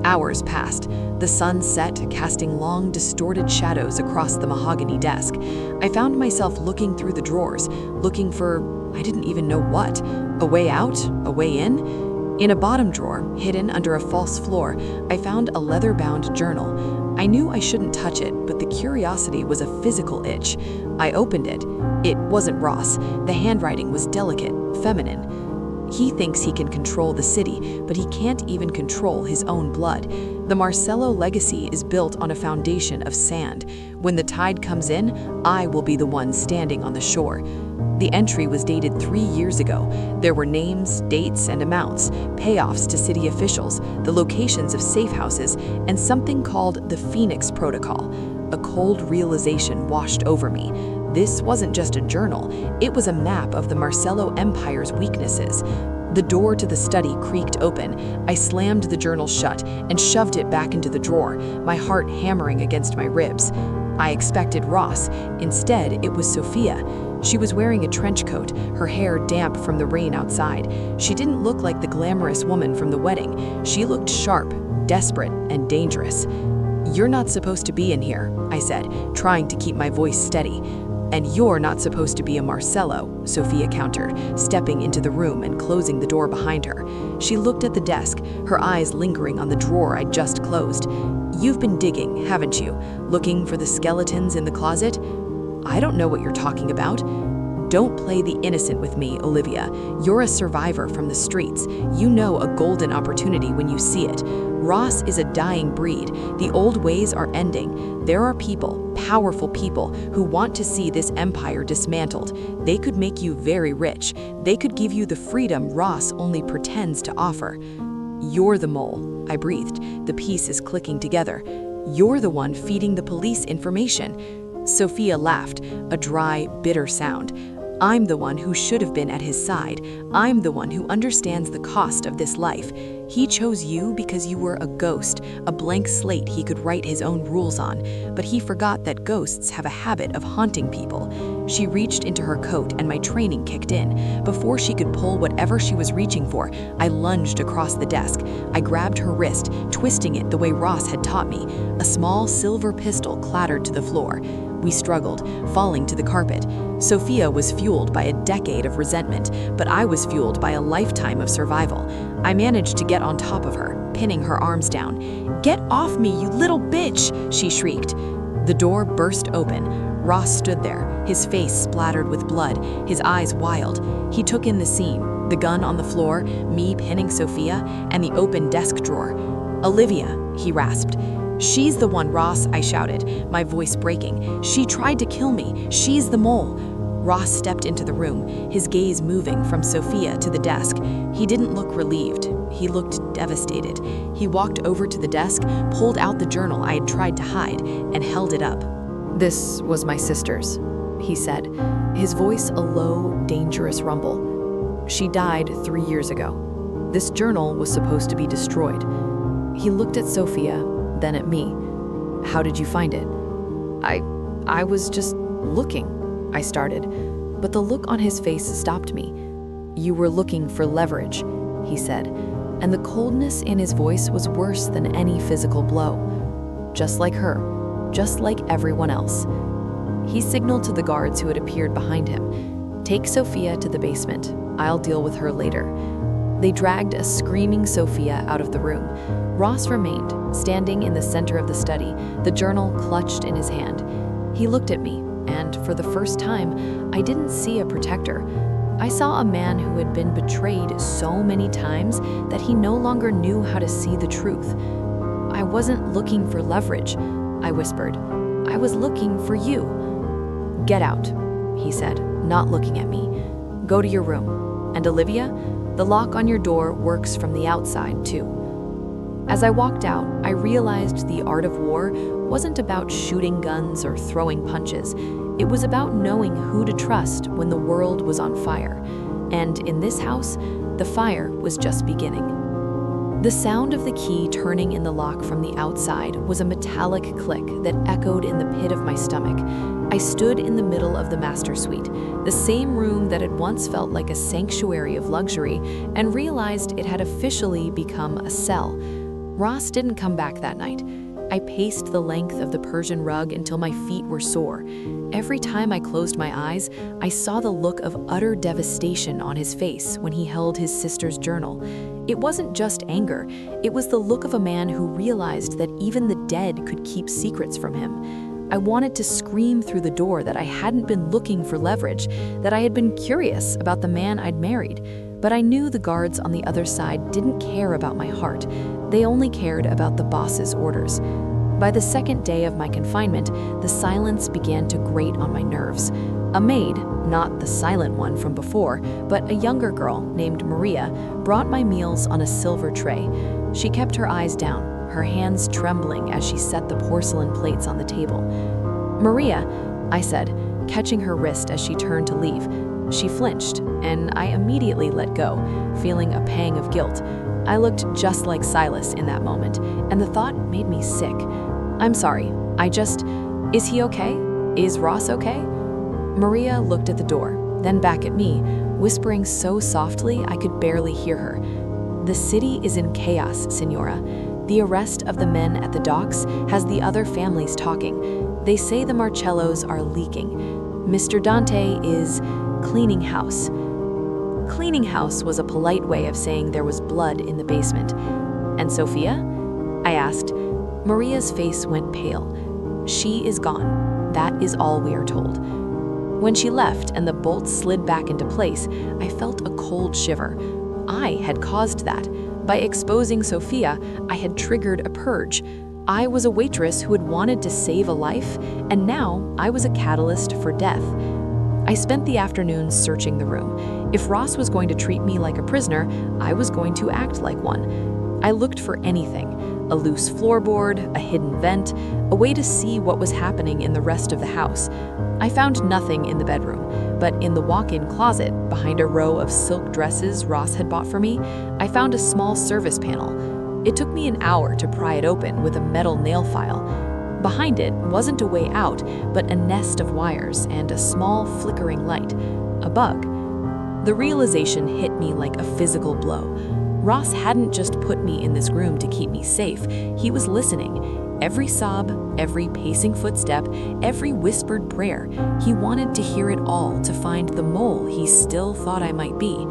Speaker 1: Hours passed. The sun set, casting long, distorted shadows across the mahogany desk. I found myself looking through the drawers, looking for, I didn't even know what. A way out? A way in? In a bottom drawer, hidden under a false floor, I found a leather-bound journal. I knew I shouldn't touch it, but the curiosity was a physical itch. I opened it. It wasn't Ross. The handwriting was delicate, feminine. He thinks he can control the city, but he can't even control his own blood. The Marcello legacy is built on a foundation of sand. When the tide comes in, I will be the one standing on the shore. The entry was dated 3 years ago. There were names, dates, and amounts, payoffs to city officials, the locations of safe houses, and something called the Phoenix Protocol. A cold realization washed over me. This wasn't just a journal, it was a map of the Marcello Empire's weaknesses. The door to the study creaked open. I slammed the journal shut and shoved it back into the drawer, my heart hammering against my ribs. I expected Ross. Instead, it was Sophia. She was wearing a trench coat, her hair damp from the rain outside. She didn't look like the glamorous woman from the wedding. She looked sharp, desperate, and dangerous. "You're not supposed to be in here," I said, trying to keep my voice steady. "And you're not supposed to be a Marcello," Sophia countered, stepping into the room and closing the door behind her. She looked at the desk, her eyes lingering on the drawer I'd just closed. "You've been digging, haven't you? Looking for the skeletons in the closet?" "I don't know what you're talking about." "Don't play the innocent with me, Olivia. You're a survivor from the streets. You know a golden opportunity when you see it. Ross is a dying breed. The old ways are ending. There are people, powerful people, who want to see this empire dismantled. They could make you very rich. They could give you the freedom Ross only pretends to offer." "You're the mole," I breathed, the pieces clicking together. "You're the one feeding the police information." Sophia laughed, a dry, bitter sound. "I'm the one who should have been at his side. I'm the one who understands the cost of this life. He chose you because you were a ghost, a blank slate he could write his own rules on. But he forgot that ghosts have a habit of haunting people." She reached into her coat and my training kicked in. Before she could pull whatever she was reaching for, I lunged across the desk. I grabbed her wrist, twisting it the way Ross had taught me. A small silver pistol clattered to the floor. We struggled, falling to the carpet. Sophia was fueled by a decade of resentment, but I was fueled by a lifetime of survival. I managed to get on top of her, pinning her arms down. "Get off me, you little bitch!" she shrieked. The door burst open. Ross stood there, his face splattered with blood, his eyes wild. He took in the scene, the gun on the floor, me pinning Sophia, and the open desk drawer. "Olivia," he rasped. "She's the one, Ross," I shouted, my voice breaking. "She tried to kill me. She's the mole." Ross stepped into the room, his gaze moving from Sophia to the desk. He didn't look relieved. He looked devastated. He walked over to the desk, pulled out the journal I had tried to hide, and held it up. "This was my sister's," he said, his voice a low, dangerous rumble. "She died 3 years ago. This journal was supposed to be destroyed." He looked at Sophia, then at me. "How did you find it?" I was just looking," I started, but the look on his face stopped me. "You were looking for leverage," he said, and the coldness in his voice was worse than any physical blow. "Just like her, just like everyone else." He signaled to the guards who had appeared behind him. "Take Sophia to the basement. I'll deal with her later." They dragged a screaming Sophia out of the room. Ross remained, standing in the center of the study, the journal clutched in his hand. He looked at me, and for the first time, I didn't see a protector. I saw a man who had been betrayed so many times that he no longer knew how to see the truth. "I wasn't looking for leverage," I whispered. "I was looking for you." "Get out," he said, not looking at me. "Go to your room. And Olivia, the lock on your door works from the outside, too." As I walked out, I realized the art of war wasn't about shooting guns or throwing punches. It was about knowing who to trust when the world was on fire. And in this house, the fire was just beginning. The sound of the key turning in the lock from the outside was a metallic click that echoed in the pit of my stomach. I stood in the middle of the master suite, the same room that had once felt like a sanctuary of luxury, and realized it had officially become a cell. Ross didn't come back that night. I paced the length of the Persian rug until my feet were sore. Every time I closed my eyes, I saw the look of utter devastation on his face when he held his sister's journal. It wasn't just anger, it was the look of a man who realized that even the dead could keep secrets from him. I wanted to scream through the door that I hadn't been looking for leverage, that I had been curious about the man I'd married. But I knew the guards on the other side didn't care about my heart. They only cared about the boss's orders. By the second day of my confinement, the silence began to grate on my nerves. A maid, not the silent one from before, but a younger girl named Maria, brought my meals on a silver tray. She kept her eyes down, her hands trembling as she set the porcelain plates on the table. "Maria," I said, catching her wrist as she turned to leave. She flinched, and I immediately let go, feeling a pang of guilt. I looked just like Silas in that moment, and the thought made me sick. "I'm sorry, is he okay? Is Ross okay?" Maria looked at the door, then back at me, whispering so softly I could barely hear her. "The city is in chaos, Signora. The arrest of the men at the docks has the other families talking. They say the Marcellos are leaking. Mr. Dante is cleaning house." Cleaning house was a polite way of saying there was blood in the basement. "And Sophia?" I asked. Maria's face went pale. "She is gone. That is all we are told." When she left and the bolts slid back into place, I felt a cold shiver. I had caused that. By exposing Sophia, I had triggered a purge. I was a waitress who had wanted to save a life, and now I was a catalyst for death. I spent the afternoon searching the room. If Ross was going to treat me like a prisoner, I was going to act like one. I looked for anything, a loose floorboard, a hidden vent, a way to see what was happening in the rest of the house. I found nothing in the bedroom, but in the walk-in closet, behind a row of silk dresses Ross had bought for me, I found a small service panel. It took me an hour to pry it open with a metal nail file. Behind it wasn't a way out, but a nest of wires and a small flickering light. A bug. The realization hit me like a physical blow. Ross hadn't just put me in this room to keep me safe. He was listening. Every sob, every pacing footstep, every whispered prayer. He wanted to hear it all to find the mole he still thought I might be.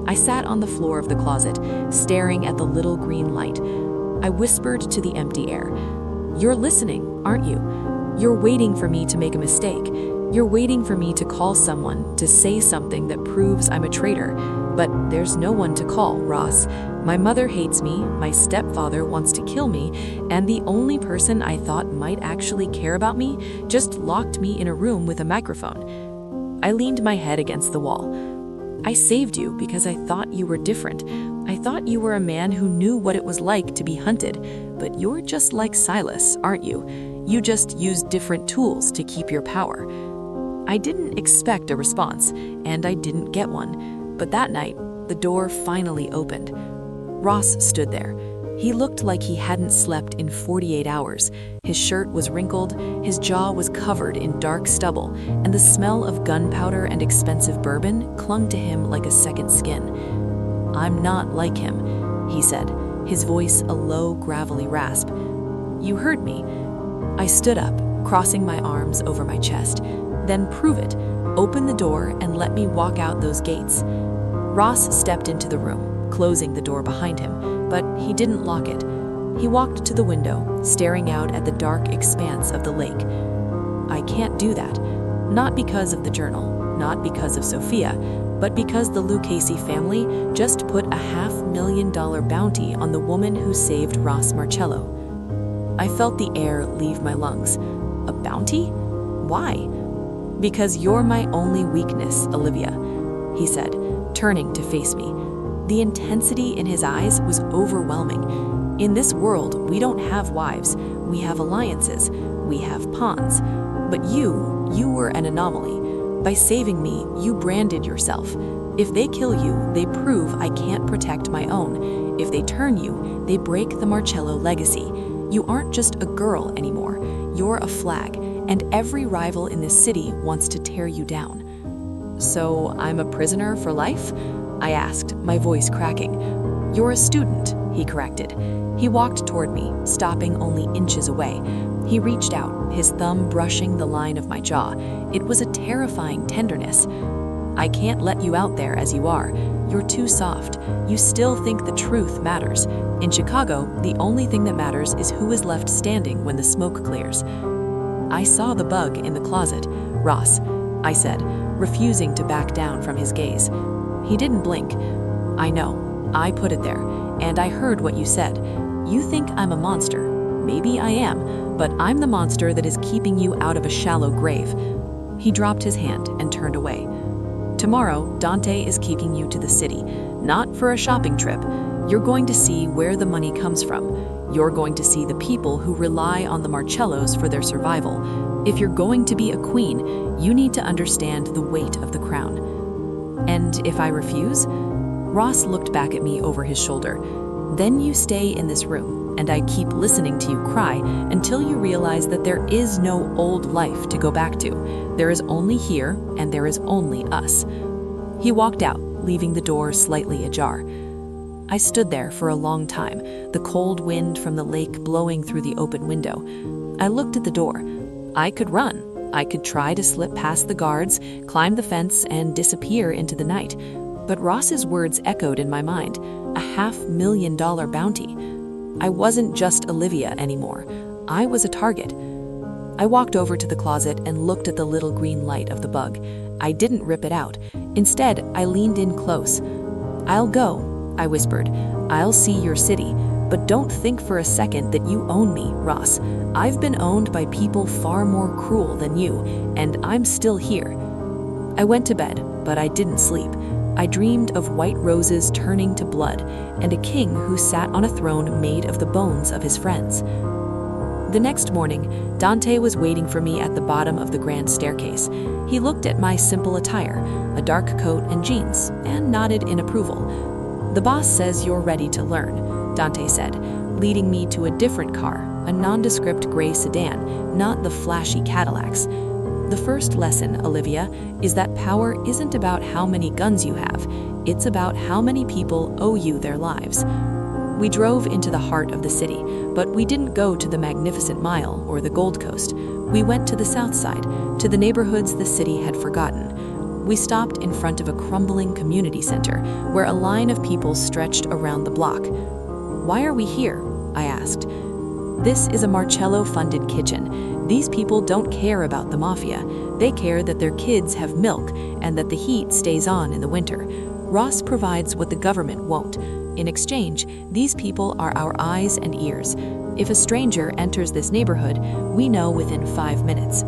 Speaker 1: I sat on the floor of the closet, staring at the little green light. I whispered to the empty air. "You're listening, aren't you? You're waiting for me to make a mistake. You're waiting for me to call someone, to say something that proves I'm a traitor. But there's no one to call, Ross. My mother hates me, my stepfather wants to kill me, and the only person I thought might actually care about me just locked me in a room with a microphone." I leaned my head against the wall. "I saved you because I thought you were different. I thought you were a man who knew what it was like to be hunted. But you're just like Silas, aren't you? You just use different tools to keep your power." I didn't expect a response, and I didn't get one. But that night, the door finally opened. Ross stood there. He looked like he hadn't slept in 48 hours. His shirt was wrinkled, his jaw was covered in dark stubble, and the smell of gunpowder and expensive bourbon clung to him like a second skin. "I'm not like him," he said, his voice a low, gravelly rasp. "You heard me." I stood up, crossing my arms over my chest. "Then prove it. Open the door and let me walk out those gates." Ross stepped into the room, closing the door behind him, but he didn't lock it. He walked to the window, staring out at the dark expanse of the lake. "I can't do that. Not because of the journal, not because of Sophia, but because the Lucchese family just put a $500,000 bounty on the woman who saved Ross Marcello." I felt the air leave my lungs. "A bounty? Why?" "Because you're my only weakness, Olivia," he said, turning to face me. The intensity in his eyes was overwhelming. "In this world, we don't have wives. We have alliances. We have pawns. But you were an anomaly. By saving me, you branded yourself. If they kill you, they prove I can't protect my own. If they turn you, they break the Marcello legacy. You aren't just a girl anymore. You're a flag, and every rival in this city wants to tear you down. So I'm a prisoner for life? I asked, my voice cracking. You're a student, he corrected. He walked toward me, stopping only inches away. He reached out, his thumb brushing the line of my jaw. It was a terrifying tenderness. I can't let you out there as you are. You're too soft. You still think the truth matters. In Chicago, the only thing that matters is who is left standing when the smoke clears. I saw the bug in the closet. Ross, I said, refusing to back down from his gaze. He didn't blink. I know. I put it there, and I heard what you said. You think I'm a monster. Maybe I am, but I'm the monster that is keeping you out of a shallow grave. He dropped his hand and turned away. Tomorrow, Dante is keeping you to the city, not for a shopping trip. You're going to see where the money comes from. You're going to see the people who rely on the Marcellos for their survival. If you're going to be a queen, you need to understand the weight of the crown. And if I refuse? Ross looked back at me over his shoulder. Then you stay in this room, and I keep listening to you cry until you realize that there is no old life to go back to. There is only here, and there is only us. He walked out, leaving the door slightly ajar. I stood there for a long time, the cold wind from the lake blowing through the open window. I looked at the door. I could run. I could try to slip past the guards, climb the fence, and disappear into the night. But Ross's words echoed in my mind, a $500,000 bounty. I wasn't just Olivia anymore. I was a target. I walked over to the closet and looked at the little green light of the bug. I didn't rip it out. Instead, I leaned in close. I'll go, I whispered. I'll see your city. But don't think for a second that you own me, Ross. I've been owned by people far more cruel than you, and I'm still here. I went to bed, but I didn't sleep. I dreamed of white roses turning to blood, and a king who sat on a throne made of the bones of his friends. The next morning, Dante was waiting for me at the bottom of the grand staircase. He looked at my simple attire, a dark coat and jeans, and nodded in approval. The boss says you're ready to learn, Dante said, leading me to a different car, a nondescript gray sedan, not the flashy Cadillacs. The first lesson, Olivia, is that power isn't about how many guns you have. It's about how many people owe you their lives. We drove into the heart of the city, but we didn't go to the Magnificent Mile or the Gold Coast. We went to the south side, to the neighborhoods the city had forgotten. We stopped in front of a crumbling community center, where a line of people stretched around the block. Why are we here? I asked. This is a Marcello-funded kitchen. These people don't care about the mafia. They care that their kids have milk and that the heat stays on in the winter. Ross provides what the government won't. In exchange, these people are our eyes and ears. If a stranger enters this neighborhood, we know within 5 minutes.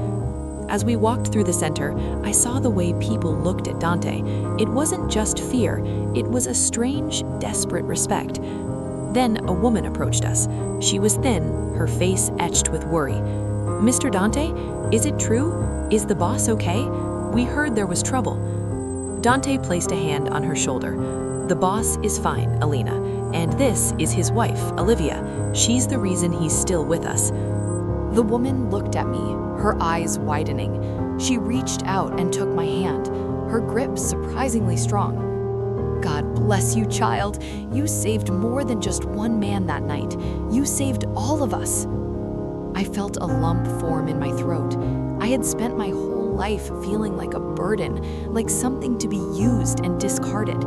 Speaker 1: As we walked through the center, I saw the way people looked at Dante. It wasn't just fear, it was a strange, desperate respect. Then a woman approached us. She was thin, her face etched with worry. Mr. Dante, is it true? Is the boss okay? We heard there was trouble. Dante placed a hand on her shoulder. The boss is fine, Alina, and this is his wife, Olivia. She's the reason he's still with us. The woman looked at me, her eyes widening. She reached out and took my hand, her grip surprisingly strong. God bless you, child. You saved more than just one man that night. You saved all of us. I felt a lump form in my throat. I had spent my whole life feeling like a burden, like something to be used and discarded.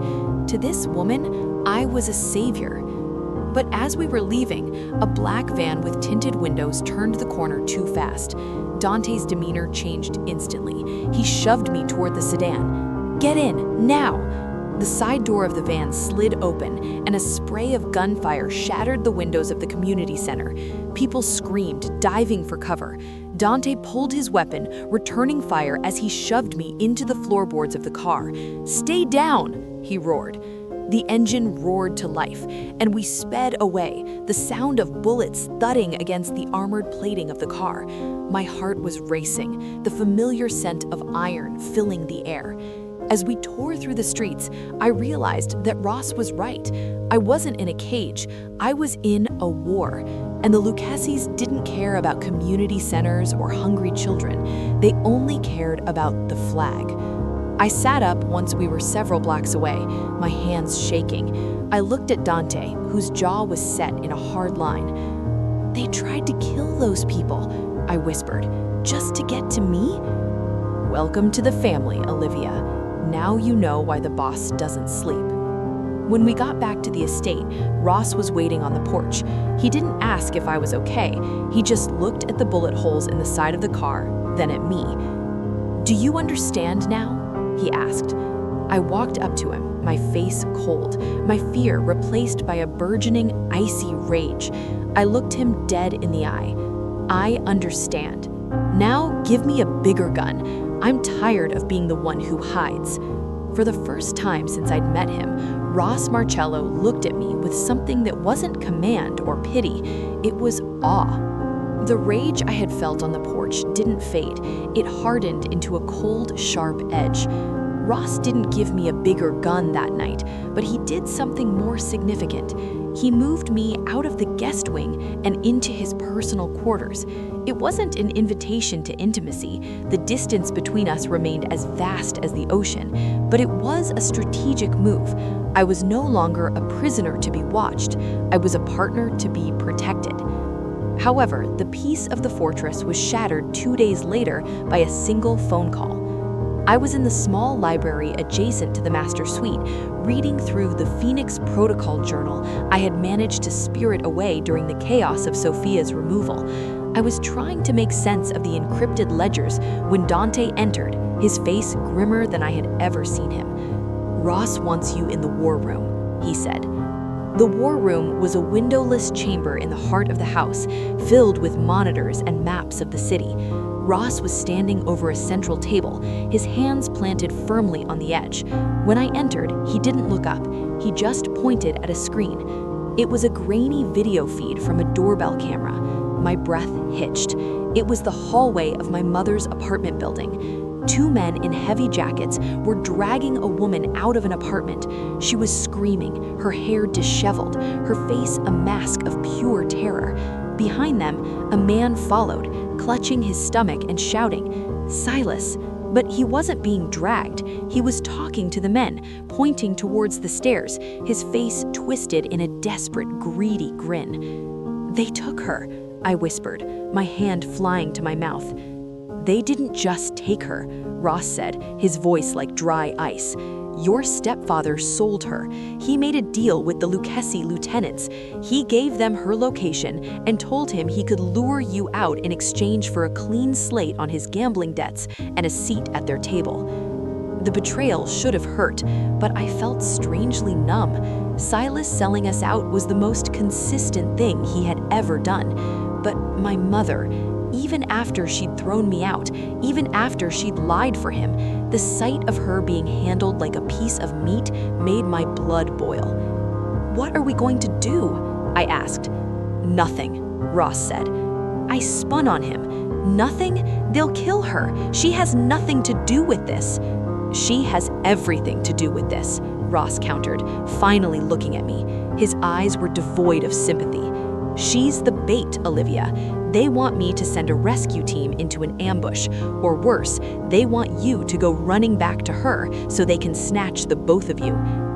Speaker 1: To this woman, I was a savior. But as we were leaving, a black van with tinted windows turned the corner too fast. Dante's demeanor changed instantly. He shoved me toward the sedan. Get in, now! The side door of the van slid open, and a spray of gunfire shattered the windows of the community center. People screamed, diving for cover. Dante pulled his weapon, returning fire as he shoved me into the floorboards of the car. "Stay down!" he roared. The engine roared to life, and we sped away, the sound of bullets thudding against the armored plating of the car. My heart was racing, the familiar scent of iron filling the air. As we tore through the streets, I realized that Ross was right. I wasn't in a cage, I was in a war. And the Lucchese's didn't care about community centers or hungry children. They only cared about the flag. I sat up once we were several blocks away, my hands shaking. I looked at Dante, whose jaw was set in a hard line. "They tried to kill those people," I whispered, "just to get to me?" "Welcome to the family, Olivia. Now you know why the boss doesn't sleep." When we got back to the estate, Ross was waiting on the porch. He didn't ask if I was okay. He just looked at the bullet holes in the side of the car, then at me. "Do you understand now?" he asked. I walked up to him, my face cold, my fear replaced by a burgeoning, icy rage. I looked him dead in the eye. "I understand. Now give me a bigger gun. I'm tired of being the one who hides." For the first time since I'd met him, Ross Marcello looked at me with something that wasn't command or pity, it was awe. The rage I had felt on the porch didn't fade, it hardened into a cold, sharp edge. Ross didn't give me a bigger gun that night, but he did something more significant. He moved me out of the guest wing and into his personal quarters. It wasn't an invitation to intimacy. The distance between us remained as vast as the ocean, but it was a strategic move. I was no longer a prisoner to be watched. I was a partner to be protected. However, the peace of the fortress was shattered 2 days later by a single phone call. I was in the small library adjacent to the master suite, reading through the Phoenix Protocol journal I had managed to spirit away during the chaos of Sophia's removal. I was trying to make sense of the encrypted ledgers when Dante entered, his face grimmer than I had ever seen him. "Ross wants you in the war room," he said. The war room was a windowless chamber in the heart of the house, filled with monitors and maps of the city. Ross was standing over a central table, his hands planted firmly on the edge. When I entered, he didn't look up, he just pointed at a screen. It was a grainy video feed from a doorbell camera. My breath hitched. It was the hallway of my mother's apartment building. 2 men in heavy jackets were dragging a woman out of an apartment. She was screaming, her hair disheveled, her face a mask of pure terror. Behind them, a man followed, clutching his stomach and shouting, "Silas!" But he wasn't being dragged. He was talking to the men, pointing towards the stairs, his face twisted in a desperate, greedy grin. "They took her," I whispered, my hand flying to my mouth. "They didn't just take her," Ross said, his voice like dry ice. "Your stepfather sold her. He made a deal with the Lucchese lieutenants. He gave them her location and told him he could lure you out in exchange for a clean slate on his gambling debts and a seat at their table." The betrayal should have hurt, but I felt strangely numb. Silas selling us out was the most consistent thing he had ever done. But my mother, even after she'd thrown me out, even after she'd lied for him, the sight of her being handled like a piece of meat made my blood boil. "What are we going to do?" I asked. "Nothing," Ross said. I spun on him. "Nothing? They'll kill her. She has nothing to do with this." "She has everything to do with this," Ross countered, finally looking at me. His eyes were devoid of sympathy. "She's the bait, Olivia. They want me to send a rescue team into an ambush, or worse, they want you to go running back to her so they can snatch the both of you.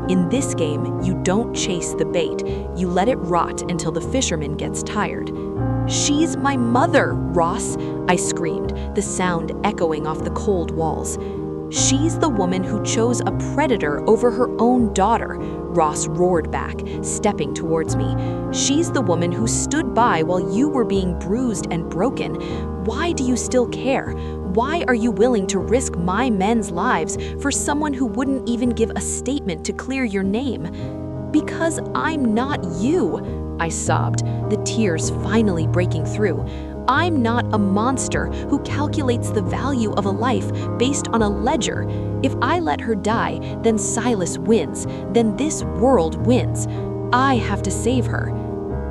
Speaker 1: In this game, you don't chase the bait, you let it rot until the fisherman gets tired." "She's my mother, Ross," I screamed, the sound echoing off the cold walls. "She's the woman who chose a predator over her own daughter," Ross roared back, stepping towards me. "She's the woman who stood by while you were being bruised and broken. Why do you still care? Why are you willing to risk my men's lives for someone who wouldn't even give a statement to clear your name?" "Because I'm not you," I sobbed, the tears finally breaking through. "I'm not a monster who calculates the value of a life based on a ledger. If I let her die, then Silas wins. Then this world wins. I have to save her."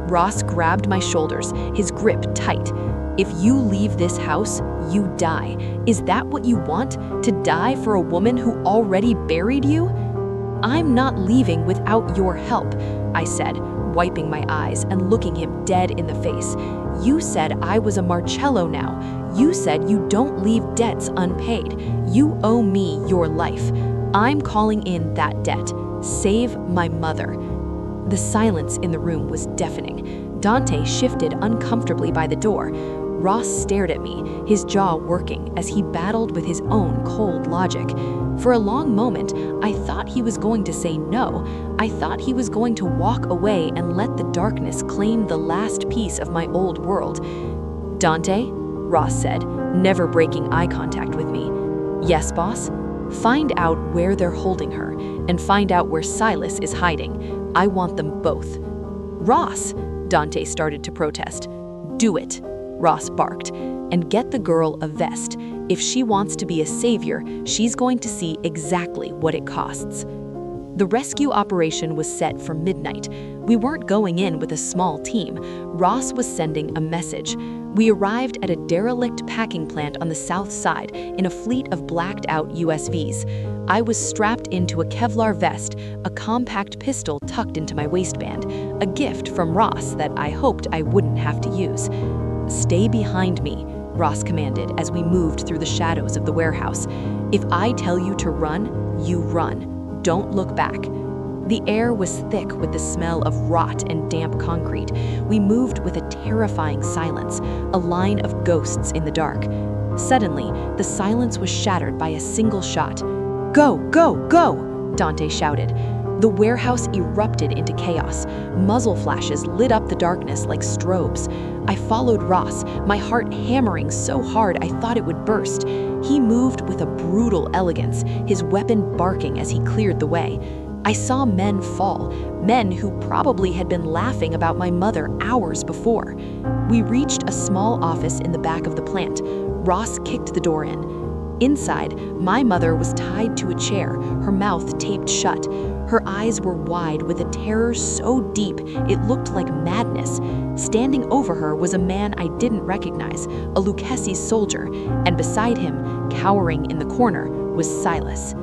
Speaker 1: Ross grabbed my shoulders, his grip tight. If you leave this house, you die. Is that what you want? To die for a woman who already buried you? I'm not leaving without your help, I said, wiping my eyes and looking him dead in the face. You said I was a Marcello now. You said you don't leave debts unpaid. You owe me your life. I'm calling in that debt. Save my mother. The silence in the room was deafening. Dante shifted uncomfortably by the door. Ross stared at me, his jaw working as he battled with his own cold logic. For a long moment, I thought he was going to say no. I thought he was going to walk away and let the darkness claim the last piece of my old world. Dante, Ross said, never breaking eye contact with me. Yes, boss? Find out where they're holding her, and find out where Silas is hiding. I want them both. Ross, Dante started to protest. Do it, Ross barked, and get the girl a vest. If she wants to be a savior, she's going to see exactly what it costs. The rescue operation was set for midnight. We weren't going in with a small team. Ross was sending a message. We arrived at a derelict packing plant on the south side in a fleet of blacked-out USVs. I was strapped into a Kevlar vest, a compact pistol tucked into my waistband, a gift from Ross that I hoped I wouldn't have to use. Stay behind me, Ross commanded as we moved through the shadows of the warehouse. If I tell you to run, you run. Don't look back. The air was thick with the smell of rot and damp concrete. We moved with a terrifying silence, a line of ghosts in the dark. Suddenly, the silence was shattered by a single shot. Go, go, go, Dante shouted. The warehouse erupted into chaos. Muzzle flashes lit up the darkness like strobes. I followed Ross, my heart hammering so hard I thought it would burst. He moved with a brutal elegance, his weapon barking as he cleared the way. I saw men fall, men who probably had been laughing about my mother hours before. We reached a small office in the back of the plant. Ross kicked the door in. Inside, my mother was tied to a chair, her mouth taped shut. Her eyes were wide with a terror so deep it looked like madness. Standing over her was a man I didn't recognize, a Lucchese soldier, and beside him, cowering in the corner, was Silas.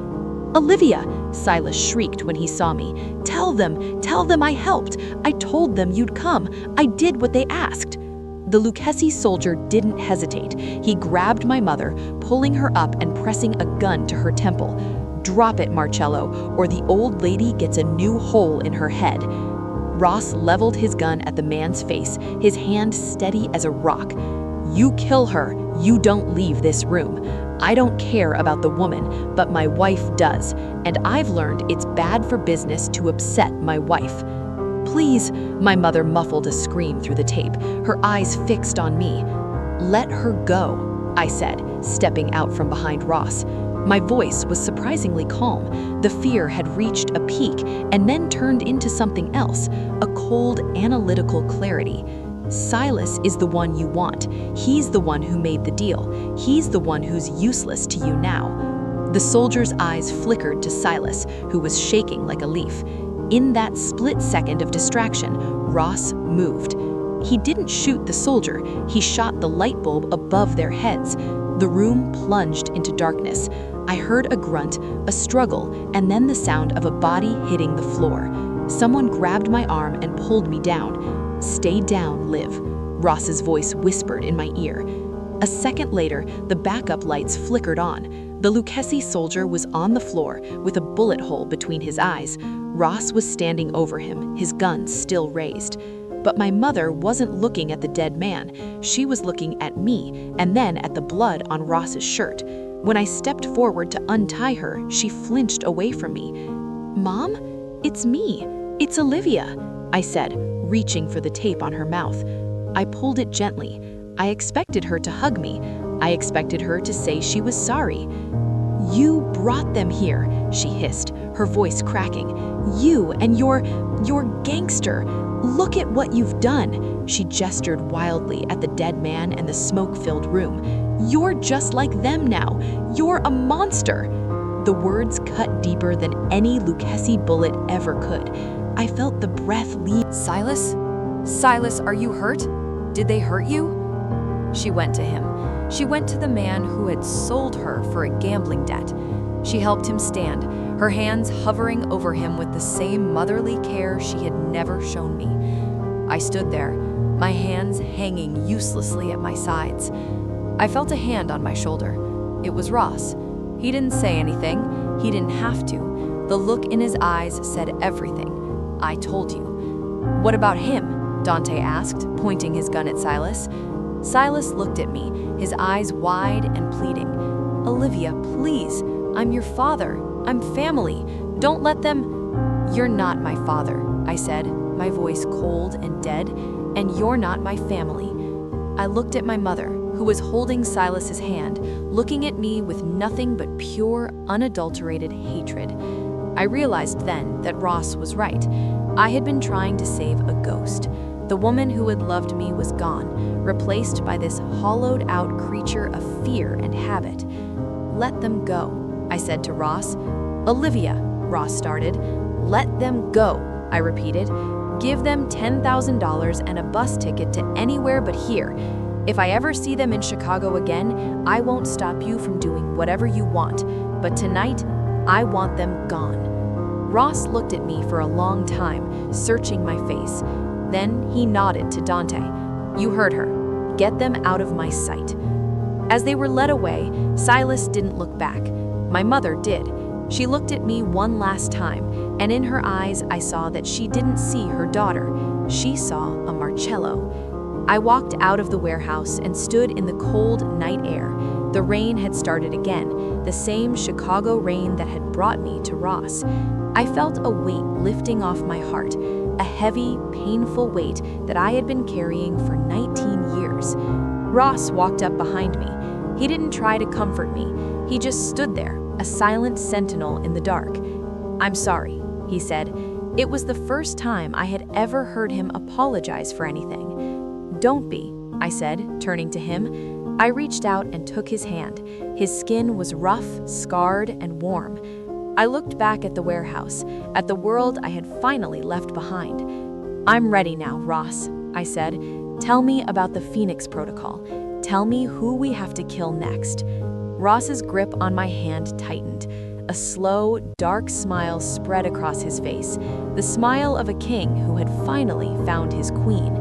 Speaker 1: Olivia, Silas shrieked when he saw me. Tell them I helped. I told them you'd come. I did what they asked. The Lucchese soldier didn't hesitate. He grabbed my mother, pulling her up and pressing a gun to her temple. Drop it, Marcello, or the old lady gets a new hole in her head. Ross leveled his gun at the man's face, his hand steady as a rock. You kill her, you don't leave this room. I don't care about the woman, but my wife does, and I've learned it's bad for business to upset my wife. Please, my mother muffled a scream through the tape, her eyes fixed on me. Let her go, I said, stepping out from behind Ross. My voice was surprisingly calm. The fear had reached a peak and then turned into something else, a cold, analytical clarity. Silas is the one you want. He's the one who made the deal. He's the one who's useless to you now. The soldier's eyes flickered to Silas, who was shaking like a leaf. In that split second of distraction, Ross moved. He didn't shoot the soldier, he shot the light bulb above their heads. The room plunged into darkness. I heard a grunt, a struggle, and then the sound of a body hitting the floor. Someone grabbed my arm and pulled me down. Stay down, Liv, Ross's voice whispered in my ear. A second later, the backup lights flickered on. The Lucchese soldier was on the floor with a bullet hole between his eyes. Ross was standing over him, his gun still raised. But my mother wasn't looking at the dead man. She was looking at me, and then at the blood on Ross's shirt. When I stepped forward to untie her, she flinched away from me. Mom, it's me. It's Olivia, I said, reaching for the tape on her mouth. I pulled it gently. I expected her to hug me. I expected her to say she was sorry. You brought them here, she hissed, her voice cracking. You and your gangster. Look at what you've done. She gestured wildly at the dead man and the smoke-filled room. You're just like them now. You're a monster. The words cut deeper than any Lucchese bullet ever could. I felt the breath leave.
Speaker 2: Silas? Silas, are you hurt? Did they hurt you?
Speaker 1: She went to him. She went to the man who had sold her for a gambling debt. She helped him stand, her hands hovering over him with the same motherly care she had never shown me. I stood there, my hands hanging uselessly at my sides. I felt a hand on my shoulder. It was Ross. He didn't say anything. He didn't have to. The look in his eyes said everything. I told you. "What about him?" Dante asked, pointing his gun at Silas. Silas looked at me, his eyes wide and pleading. "Olivia, please. I'm your father. I'm family. Don't let them—" "You're not my father," I said, my voice cold and dead, "and you're not my family." I looked at my mother, who was holding Silas's hand, looking at me with nothing but pure, unadulterated hatred. I realized then that Ross was right. I had been trying to save a ghost. The woman who had loved me was gone, replaced by this hollowed-out creature of fear and habit. "Let them go," I said to Ross. "Olivia," Ross started. "Let them go," I repeated. "Give them $10,000 and a bus ticket to anywhere but here. If I ever see them in Chicago again, I won't stop you from doing whatever you want. But tonight, I want them gone." Ross looked at me for a long time, searching my face. Then he nodded to Dante. "You heard her. Get them out of my sight." As they were led away, Silas didn't look back. My mother did. She looked at me one last time, and in her eyes I saw that she didn't see her daughter. She saw a Marcello. I walked out of the warehouse and stood in the cold night air. The rain had started again, the same Chicago rain that had brought me to Ross. I felt a weight lifting off my heart, a heavy, painful weight that I had been carrying for 19 years. Ross walked up behind me. He didn't try to comfort me. He just stood there, a silent sentinel in the dark. "I'm sorry," he said. It was the first time I had ever heard him apologize for anything. "Don't be," I said, turning to him. I reached out and took his hand. His skin was rough, scarred, and warm. I looked back at the warehouse, at the world I had finally left behind. "I'm ready now, Ross," I said. "Tell me about the Phoenix Protocol. Tell me who we have to kill next." Ross's grip on my hand tightened. A slow, dark smile spread across his face, the smile of a king who had finally found his queen.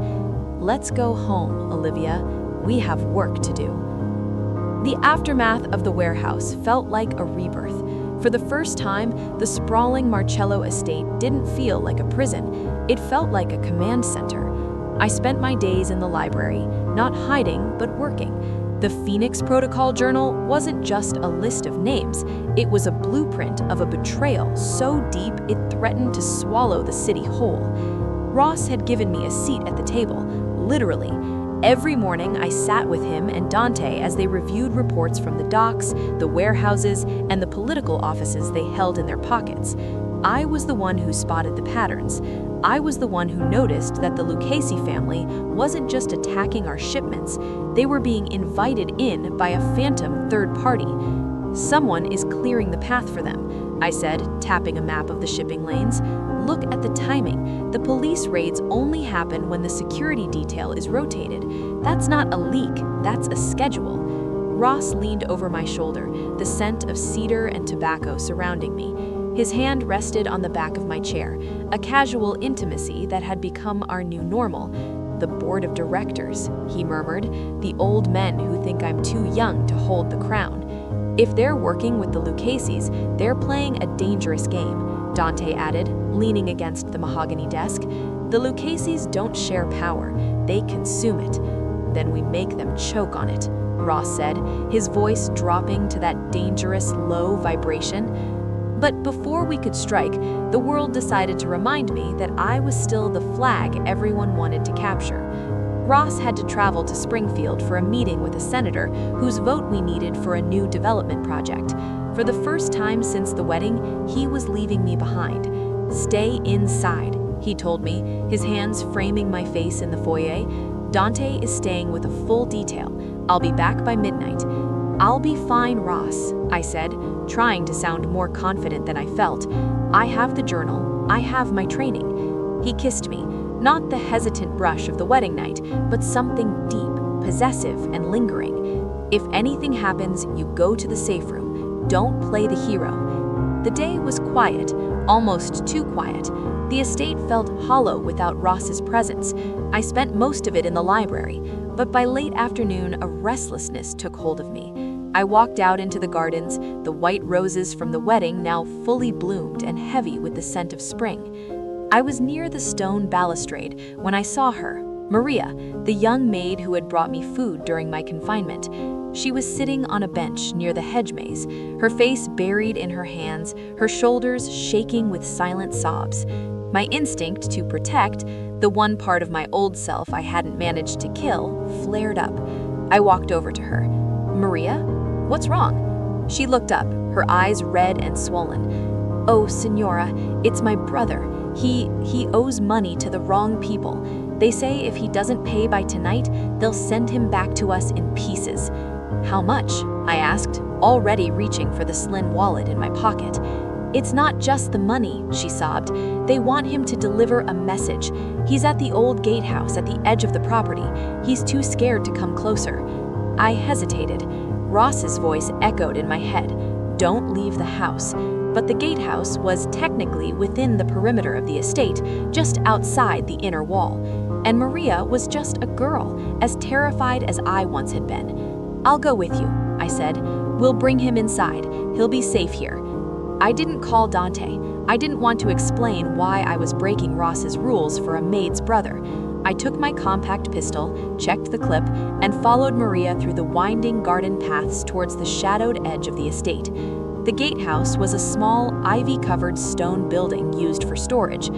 Speaker 1: "Let's go home, Olivia. We have work to do." The aftermath of the warehouse felt like a rebirth. For the first time, the sprawling Marcello estate didn't feel like a prison. It felt like a command center. I spent my days in the library, not hiding, but working. The Phoenix Protocol Journal wasn't just a list of names. It was a blueprint of a betrayal so deep it threatened to swallow the city whole. Ross had given me a seat at the table, literally. Every morning, I sat with him and Dante as they reviewed reports from the docks, the warehouses, and the political offices they held in their pockets. I was the one who spotted the patterns. I was the one who noticed that the Lucchese family wasn't just attacking our shipments. They were being invited in by a phantom third party. "Someone is clearing the path for them," I said, tapping a map of the shipping lanes. "Look at the timing. The police raids only happen when the security detail is rotated. That's not a leak, that's a schedule." Ross leaned over my shoulder, the scent of cedar and tobacco surrounding me. His hand rested on the back of my chair, a casual intimacy that had become our new normal. "The board of directors," he murmured, "the old men who think I'm too young to hold the crown. If they're working with the Lucchese's, they're playing a dangerous game," Dante added, leaning against the mahogany desk. "The Lucchese's don't share power, they consume it. Then we make them choke on it," Ross said, his voice dropping to that dangerous low vibration. But before we could strike, the world decided to remind me that I was still the flag everyone wanted to capture. Ross had to travel to Springfield for a meeting with a senator whose vote we needed for a new development project. For the first time since the wedding, he was leaving me behind. "Stay inside," he told me, his hands framing my face in the foyer. "Dante is staying with a full detail. I'll be back by midnight." "I'll be fine, Ross," I said, trying to sound more confident than I felt. "I have the journal. I have my training." He kissed me, not the hesitant brush of the wedding night, but something deep, possessive and lingering. If anything happens, you go to the safe room. Don't play the hero. The day was quiet, almost too quiet. The estate felt hollow without Ross's presence. I spent most of it in the library, but by late afternoon, a restlessness took hold of me. I walked out into the gardens, the white roses from the wedding now fully bloomed and heavy with the scent of spring. I was near the stone balustrade when I saw her, Maria, the young maid who had brought me food during my confinement. She was sitting on a bench near the hedge maze, her face buried in her hands, her shoulders shaking with silent sobs. My instinct to protect, the one part of my old self I hadn't managed to kill, flared up. I walked over to her. "Maria, what's wrong?" She looked up, her eyes red and swollen. "Oh, Signora, it's my brother. He owes money to the wrong people. They say if he doesn't pay by tonight, they'll send him back to us in pieces." "How much?" I asked, already reaching for the slim wallet in my pocket. "It's not just the money," she sobbed. "They want him to deliver a message. He's at the old gatehouse at the edge of the property. He's too scared to come closer." I hesitated. Ross's voice echoed in my head. "Don't leave the house." But the gatehouse was technically within the perimeter of the estate, just outside the inner wall. And Maria was just a girl, as terrified as I once had been. "I'll go with you," I said. "We'll bring him inside. He'll be safe here." I didn't call Dante. I didn't want to explain why I was breaking Ross's rules for a maid's brother. I took my compact pistol, checked the clip, and followed Maria through the winding garden paths towards the shadowed edge of the estate. The gatehouse was a small, ivy-covered stone building used for storage.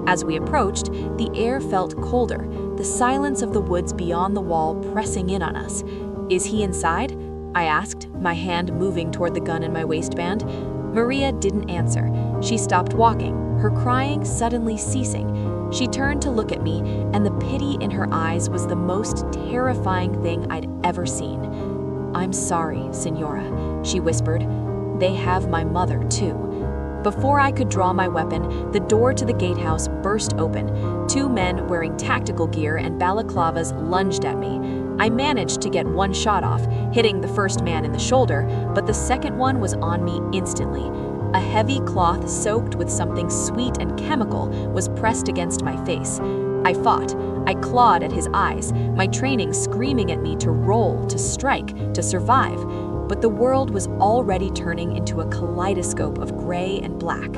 Speaker 1: As we approached, the air felt colder, the silence of the woods beyond the wall pressing in on us. "Is he inside?" I asked, my hand moving toward the gun in my waistband. Maria didn't answer. She stopped walking, her crying suddenly ceasing. She turned to look at me, and the pity in her eyes was the most terrifying thing I'd ever seen. "I'm sorry, Signora," she whispered. "They have my mother, too." Before I could draw my weapon, the door to the gatehouse burst open. Two men wearing tactical gear and balaclavas lunged at me. I managed to get one shot off, hitting the first man in the shoulder, but the second one was on me instantly. A heavy cloth soaked with something sweet and chemical was pressed against my face. I fought. I clawed at his eyes, my training screaming at me to roll, to strike, to survive. But the world was already turning into a kaleidoscope of gray and black.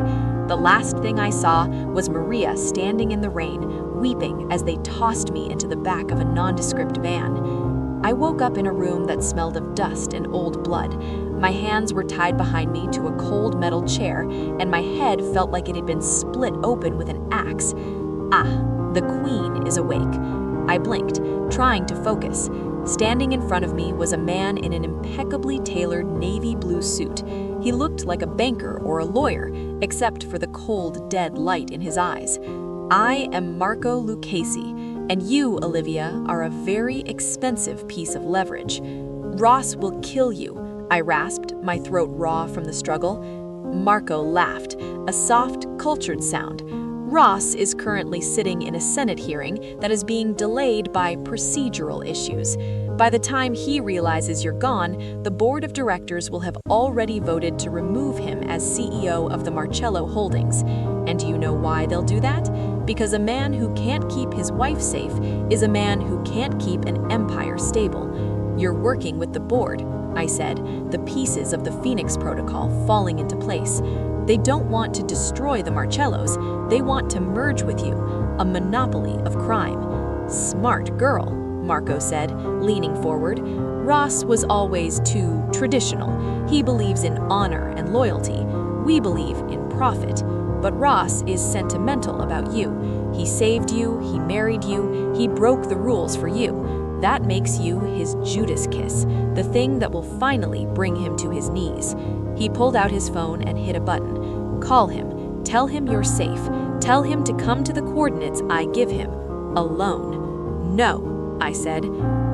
Speaker 1: The last thing I saw was Maria standing in the rain, weeping as they tossed me into the back of a nondescript van. I woke up in a room that smelled of dust and old blood. My hands were tied behind me to a cold metal chair, and my head felt like it had been split open with an axe. Ah, the Queen is awake. I blinked, trying to focus. Standing in front of me was a man in an impeccably tailored navy blue suit. He looked like a banker or a lawyer, except for the cold, dead light in his eyes. "I am Marco Lucchese, and you, Olivia, are a very expensive piece of leverage. Ross will kill you," I rasped, my throat raw from the struggle. Marco laughed, a soft, cultured sound. "Ross is currently sitting in a Senate hearing that is being delayed by procedural issues. By the time he realizes you're gone, the board of directors will have already voted to remove him as CEO of the Marcello Holdings. And do you know why they'll do that? Because a man who can't keep his wife safe is a man who can't keep an empire stable. You're working with the board," I said, the pieces of the Phoenix Protocol falling into place. "They don't want to destroy the Marcellos, they want to merge with you, a monopoly of crime." "Smart girl," Marco said, leaning forward. "Ross was always too traditional. He believes in honor and loyalty. We believe in profit. But Ross is sentimental about you. He saved you, he married you, he broke the rules for you. That makes you his Judas kiss, the thing that will finally bring him to his knees." He pulled out his phone and hit a button. "Call him. Tell him you're safe. Tell him to come to the coordinates I give him. Alone." "No," I said.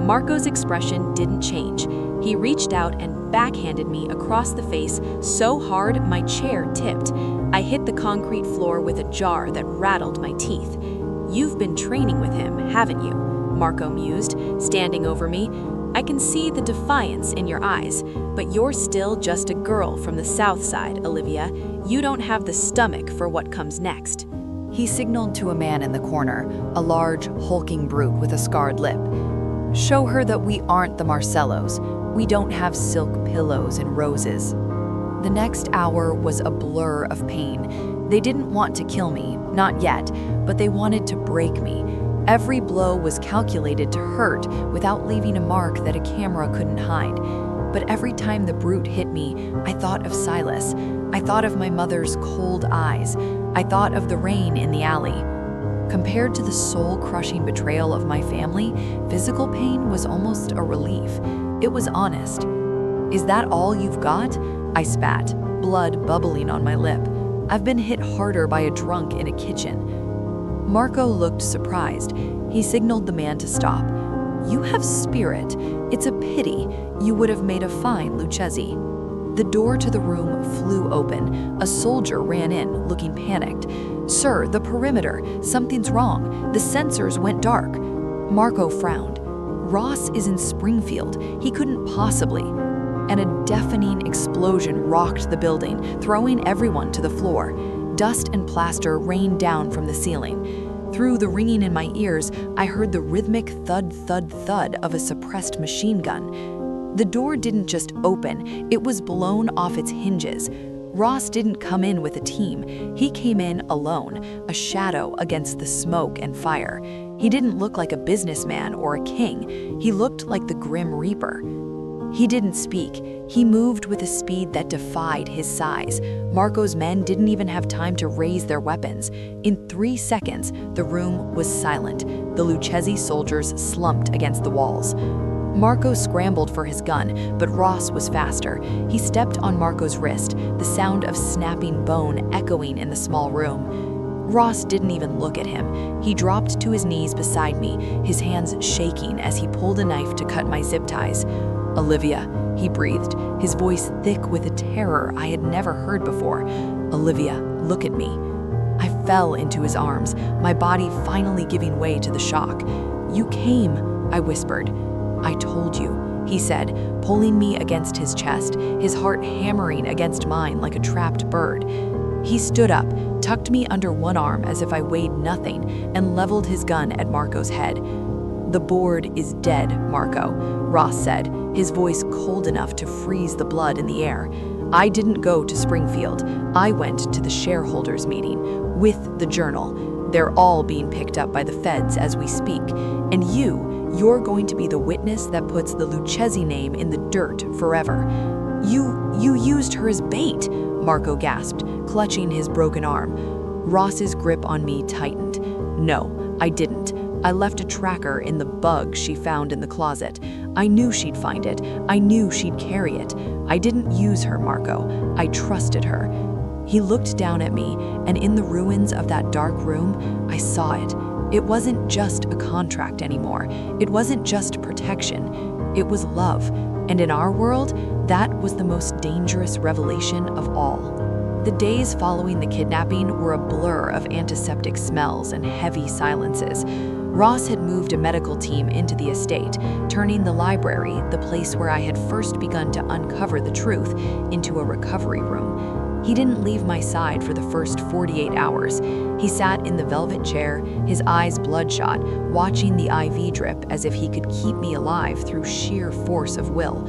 Speaker 1: Marco's expression didn't change. He reached out and backhanded me across the face so hard my chair tipped. I hit the concrete floor with a jar that rattled my teeth. "You've been training with him, haven't you?"
Speaker 2: Marco mused, standing over me. "I can see the defiance in your eyes, but you're still just a girl from the south side, Olivia. You don't have the stomach for what comes next."
Speaker 1: He signaled to a man in the corner, a large, hulking brute with a scarred lip. "Show her that we aren't the Marcellos. We don't have silk pillows and roses." The next hour was a blur of pain. They didn't want to kill me, not yet, but they wanted to break me. Every blow was calculated to hurt without leaving a mark that a camera couldn't hide. But every time the brute hit me, I thought of Silas. I thought of my mother's cold eyes. I thought of the rain in the alley. Compared to the soul-crushing betrayal of my family, physical pain was almost a relief. It was honest. "Is that all you've got?" I spat, blood bubbling on my lip. "I've been hit harder by a drunk in a kitchen." Marco looked surprised. He signaled the man to stop. "You have spirit. It's a pity. You would have made a fine Lucchese." The door to the room flew open. A soldier ran in, looking panicked. "Sir, the perimeter. Something's wrong. The sensors went dark." Marco frowned. "Ross is in Springfield. He couldn't possibly." And a deafening explosion rocked the building, throwing everyone to the floor. Dust and plaster rained down from the ceiling. Through the ringing in my ears, I heard the rhythmic thud, thud, thud of a suppressed machine gun. The door didn't just open, it was blown off its hinges. Ross didn't come in with a team. He came in alone, a shadow against the smoke and fire. He didn't look like a businessman or a king. He looked like the Grim Reaper. He didn't speak. He moved with a speed that defied his size. Marco's men didn't even have time to raise their weapons. In 3 seconds, the room was silent. The Lucchese soldiers slumped against the walls. Marco scrambled for his gun, but Ross was faster. He stepped on Marco's wrist, the sound of snapping bone echoing in the small room. Ross didn't even look at him. He dropped to his knees beside me, his hands shaking as he pulled a knife to cut my zip ties. "Olivia," he breathed, his voice thick with a terror I had never heard before. "Olivia, look at me." I fell into his arms, my body finally giving way to the shock. "You came," I whispered. "I told you," he said, pulling me against his chest, his heart hammering against mine like a trapped bird. He stood up, tucked me under one arm as if I weighed nothing, and leveled his gun at Marco's head. "The board is dead, Marco," Ross said, his voice cold enough to freeze the blood in the air. "I didn't go to Springfield. I went to the shareholders' meeting with the journal. They're all being picked up by the feds as we speak. And you're going to be the witness that puts the Lucchese name in the dirt forever." You used her as bait," Marco gasped, clutching his broken arm. Ross's grip on me tightened. "No, I didn't. I left a tracker in the bug she found in the closet. I knew she'd find it. I knew she'd carry it. I didn't use her, Marco. I trusted her." He looked down at me, and in the ruins of that dark room, I saw it. It wasn't just a contract anymore. It wasn't just protection. It was love. And in our world, that was the most dangerous revelation of all. The days following the kidnapping were a blur of antiseptic smells and heavy silences. Ross had moved a medical team into the estate, turning the library, the place where I had first begun to uncover the truth, into a recovery room. He didn't leave my side for the first 48 hours. He sat in the velvet chair, his eyes bloodshot, watching the IV drip as if he could keep me alive through sheer force of will.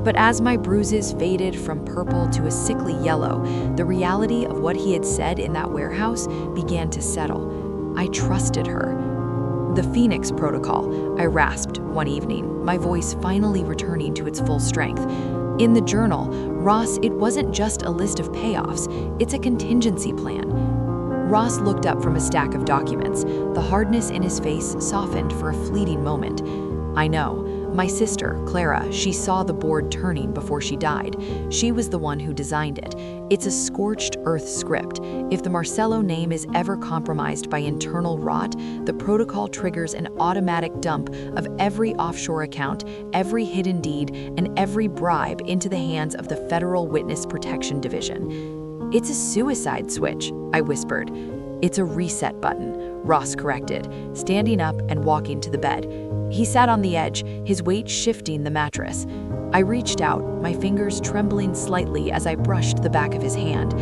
Speaker 1: But as my bruises faded from purple to a sickly yellow, the reality of what he had said in that warehouse began to settle. I trusted her. "The Phoenix Protocol," I rasped one evening, my voice finally returning to its full strength. "In the journal, Ross, it wasn't just a list of payoffs, it's a contingency plan." Ross looked up from a stack of documents. The hardness in his face softened for a fleeting moment. "I know. My sister, Clara, she saw the board turning before she died. She was the one who designed it. It's a scorched earth script. If the Marcello name is ever compromised by internal rot, the protocol triggers an automatic dump of every offshore account, every hidden deed, and every bribe into the hands of the Federal Witness Protection Division." "It's a suicide switch," I whispered. "It's a reset button," Ross corrected, standing up and walking to the bed.
Speaker 2: He sat on the edge, his weight shifting the mattress. I reached out, my fingers trembling slightly as I brushed the back of his hand.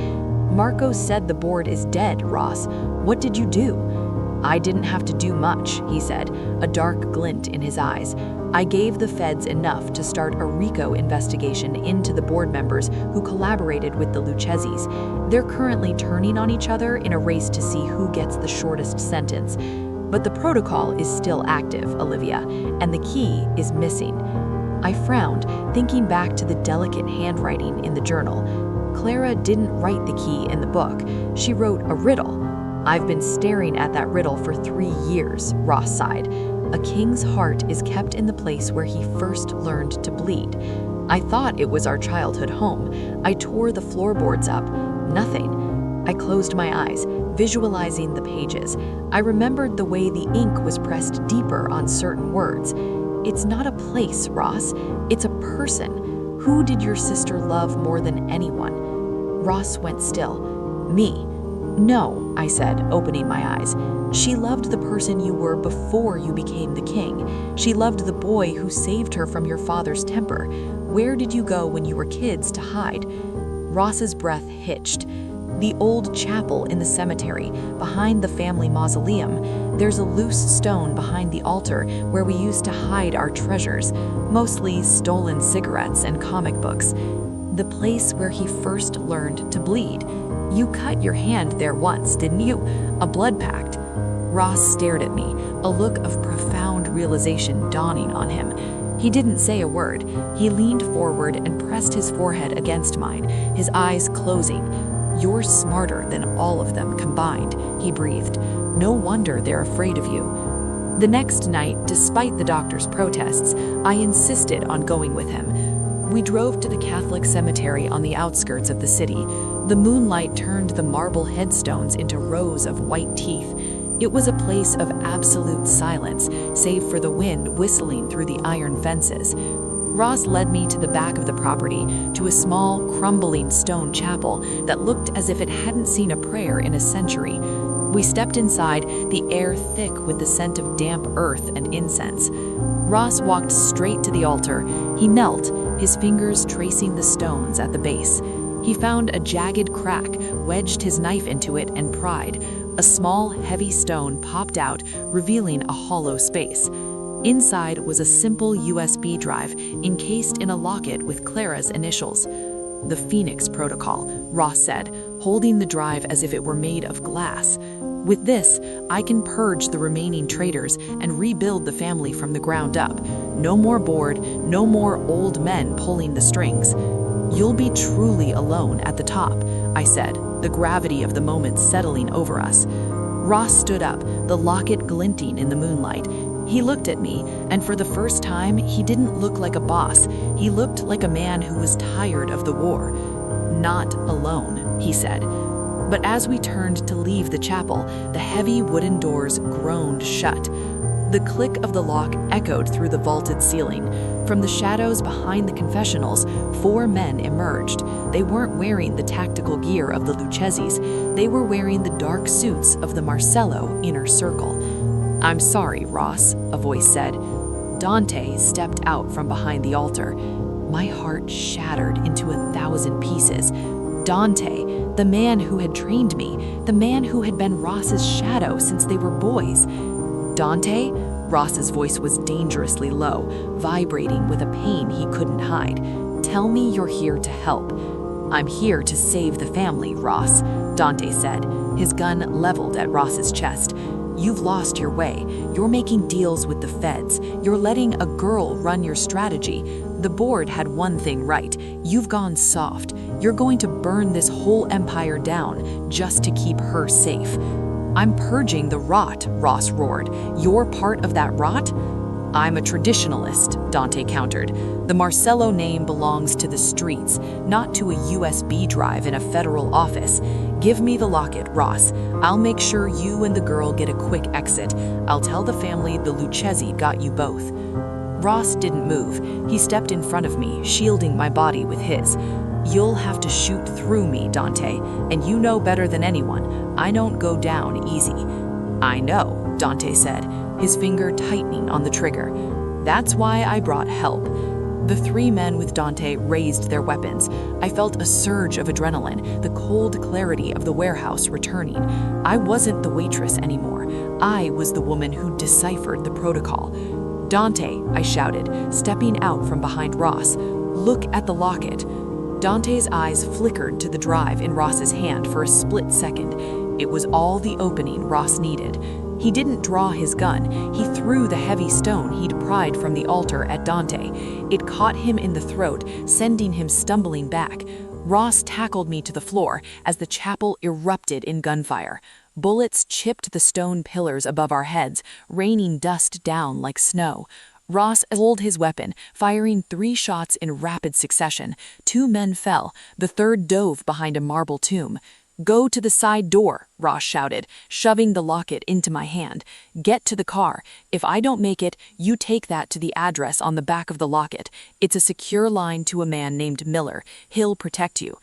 Speaker 2: "Marco said the board is dead, Ross. What did you do?" "I didn't have to do much," he said, a dark glint in his eyes. "I gave the feds enough to start a RICO investigation into the board members who collaborated with the Lucchese's. They're currently turning on each other in a race to see who gets the shortest sentence. But the protocol is still active, Olivia, and the key is missing." I frowned, thinking back to the delicate handwriting in the journal. Clara didn't write the key in the book. She wrote a riddle. "I've been staring at that riddle for 3 years," Ross sighed. "A king's heart is kept in the place where he first learned to bleed. I thought it was our childhood home. I tore the floorboards up. Nothing." I closed my eyes, visualizing the pages. I remembered the way the ink was pressed deeper on certain words. "It's not a place, Ross. It's a person. Who did your sister love more than anyone?" Ross went still. "Me." "No," I said, opening my eyes. "She loved the person you were before you became the king. She loved the boy who saved her from your father's temper. Where did you go when you were kids to hide?" Ross's breath hitched. "The old chapel in the cemetery, behind the family mausoleum. There's a loose stone behind the altar where we used to hide our treasures, mostly stolen cigarettes and comic books. The place where he first learned to bleed. You cut your hand there once, didn't you? A blood pact." Ross stared at me, a look of profound realization dawning on him. He didn't say a word. He leaned forward and pressed his forehead against mine, his eyes closing. "You're smarter than all of them combined," he breathed. "No wonder they're afraid of you." The next night, despite the doctor's protests, I insisted on going with him. We drove to the Catholic cemetery on the outskirts of the city. The moonlight turned the marble headstones into rows of white teeth. It was a place of absolute silence, save for the wind whistling through the iron fences. Ross led me to the back of the property, to a small, crumbling stone chapel that looked as if it hadn't seen a prayer in a century. We stepped inside, the air thick with the scent of damp earth and incense. Ross walked straight to the altar. He knelt, his fingers tracing the stones at the base. He found a jagged crack, wedged his knife into it, and pried. A small, heavy stone popped out, revealing a hollow space. Inside was a simple USB drive encased in a locket with Clara's initials. "The Phoenix Protocol," Ross said, holding the drive as if it were made of glass. "With this, I can purge the remaining traitors and rebuild the family from the ground up. No more board, no more old men pulling the strings. You'll be truly alone at the top," I said, the gravity of the moment settling over us. Ross stood up, the locket glinting in the moonlight. He looked at me, and for the first time, he didn't look like a boss. He looked like a man who was tired of the war. "Not alone," he said. But as we turned to leave the chapel, the heavy wooden doors groaned shut. The click of the lock echoed through the vaulted ceiling. From the shadows behind the confessionals, 4 men emerged. They weren't wearing the tactical gear of the Lucchese's. They were wearing the dark suits of the Marcello inner circle. "I'm sorry, Ross," a voice said. Dante stepped out from behind the altar. My heart shattered into 1,000 pieces. Dante, the man who had trained me, the man who had been Ross's shadow since they were boys. "Dante?" Ross's voice was dangerously low, vibrating with a pain he couldn't hide. "Tell me you're here to help." "I'm here to save the family, Ross," Dante said, his gun leveled at Ross's chest. "You've lost your way. You're making deals with the feds. You're letting a girl run your strategy. The board had one thing right. You've gone soft. You're going to burn this whole empire down just to keep her safe." "I'm purging the rot," Ross roared. "You're part of that rot?" "I'm a traditionalist," Dante countered. "The Marcello name belongs to the streets, not to a USB drive in a federal office. Give me the locket, Ross. I'll make sure you and the girl get a quick exit. I'll tell the family the Lucchese got you both." Ross didn't move. He stepped in front of me, shielding my body with his. "You'll have to shoot through me, Dante, and you know better than anyone, I don't go down easy." "I know," Dante said. his finger tightening on the trigger. "That's why I brought help." The three men with Dante raised their weapons. I felt a surge of adrenaline, the cold clarity of the warehouse returning. I wasn't the waitress anymore. I was the woman who deciphered the protocol. "Dante," I shouted, stepping out from behind Ross. "Look at the locket." Dante's eyes flickered to the drive in Ross's hand for a split second. It was all the opening Ross needed. He didn't draw his gun. He threw the heavy stone he'd pried from the altar at Dante. It caught him in the throat, sending him stumbling back. Ross tackled me to the floor as the chapel erupted in gunfire. Bullets chipped the stone pillars above our heads, raining dust down like snow. Ross pulled his weapon, firing 3 shots in rapid succession. 2 men fell. The third dove behind a marble tomb. "Go to the side door," Ross shouted, shoving the locket into my hand. "Get to the car. If I don't make it, you take that to the address on the back of the locket. It's a secure line to a man named Miller. He'll protect you."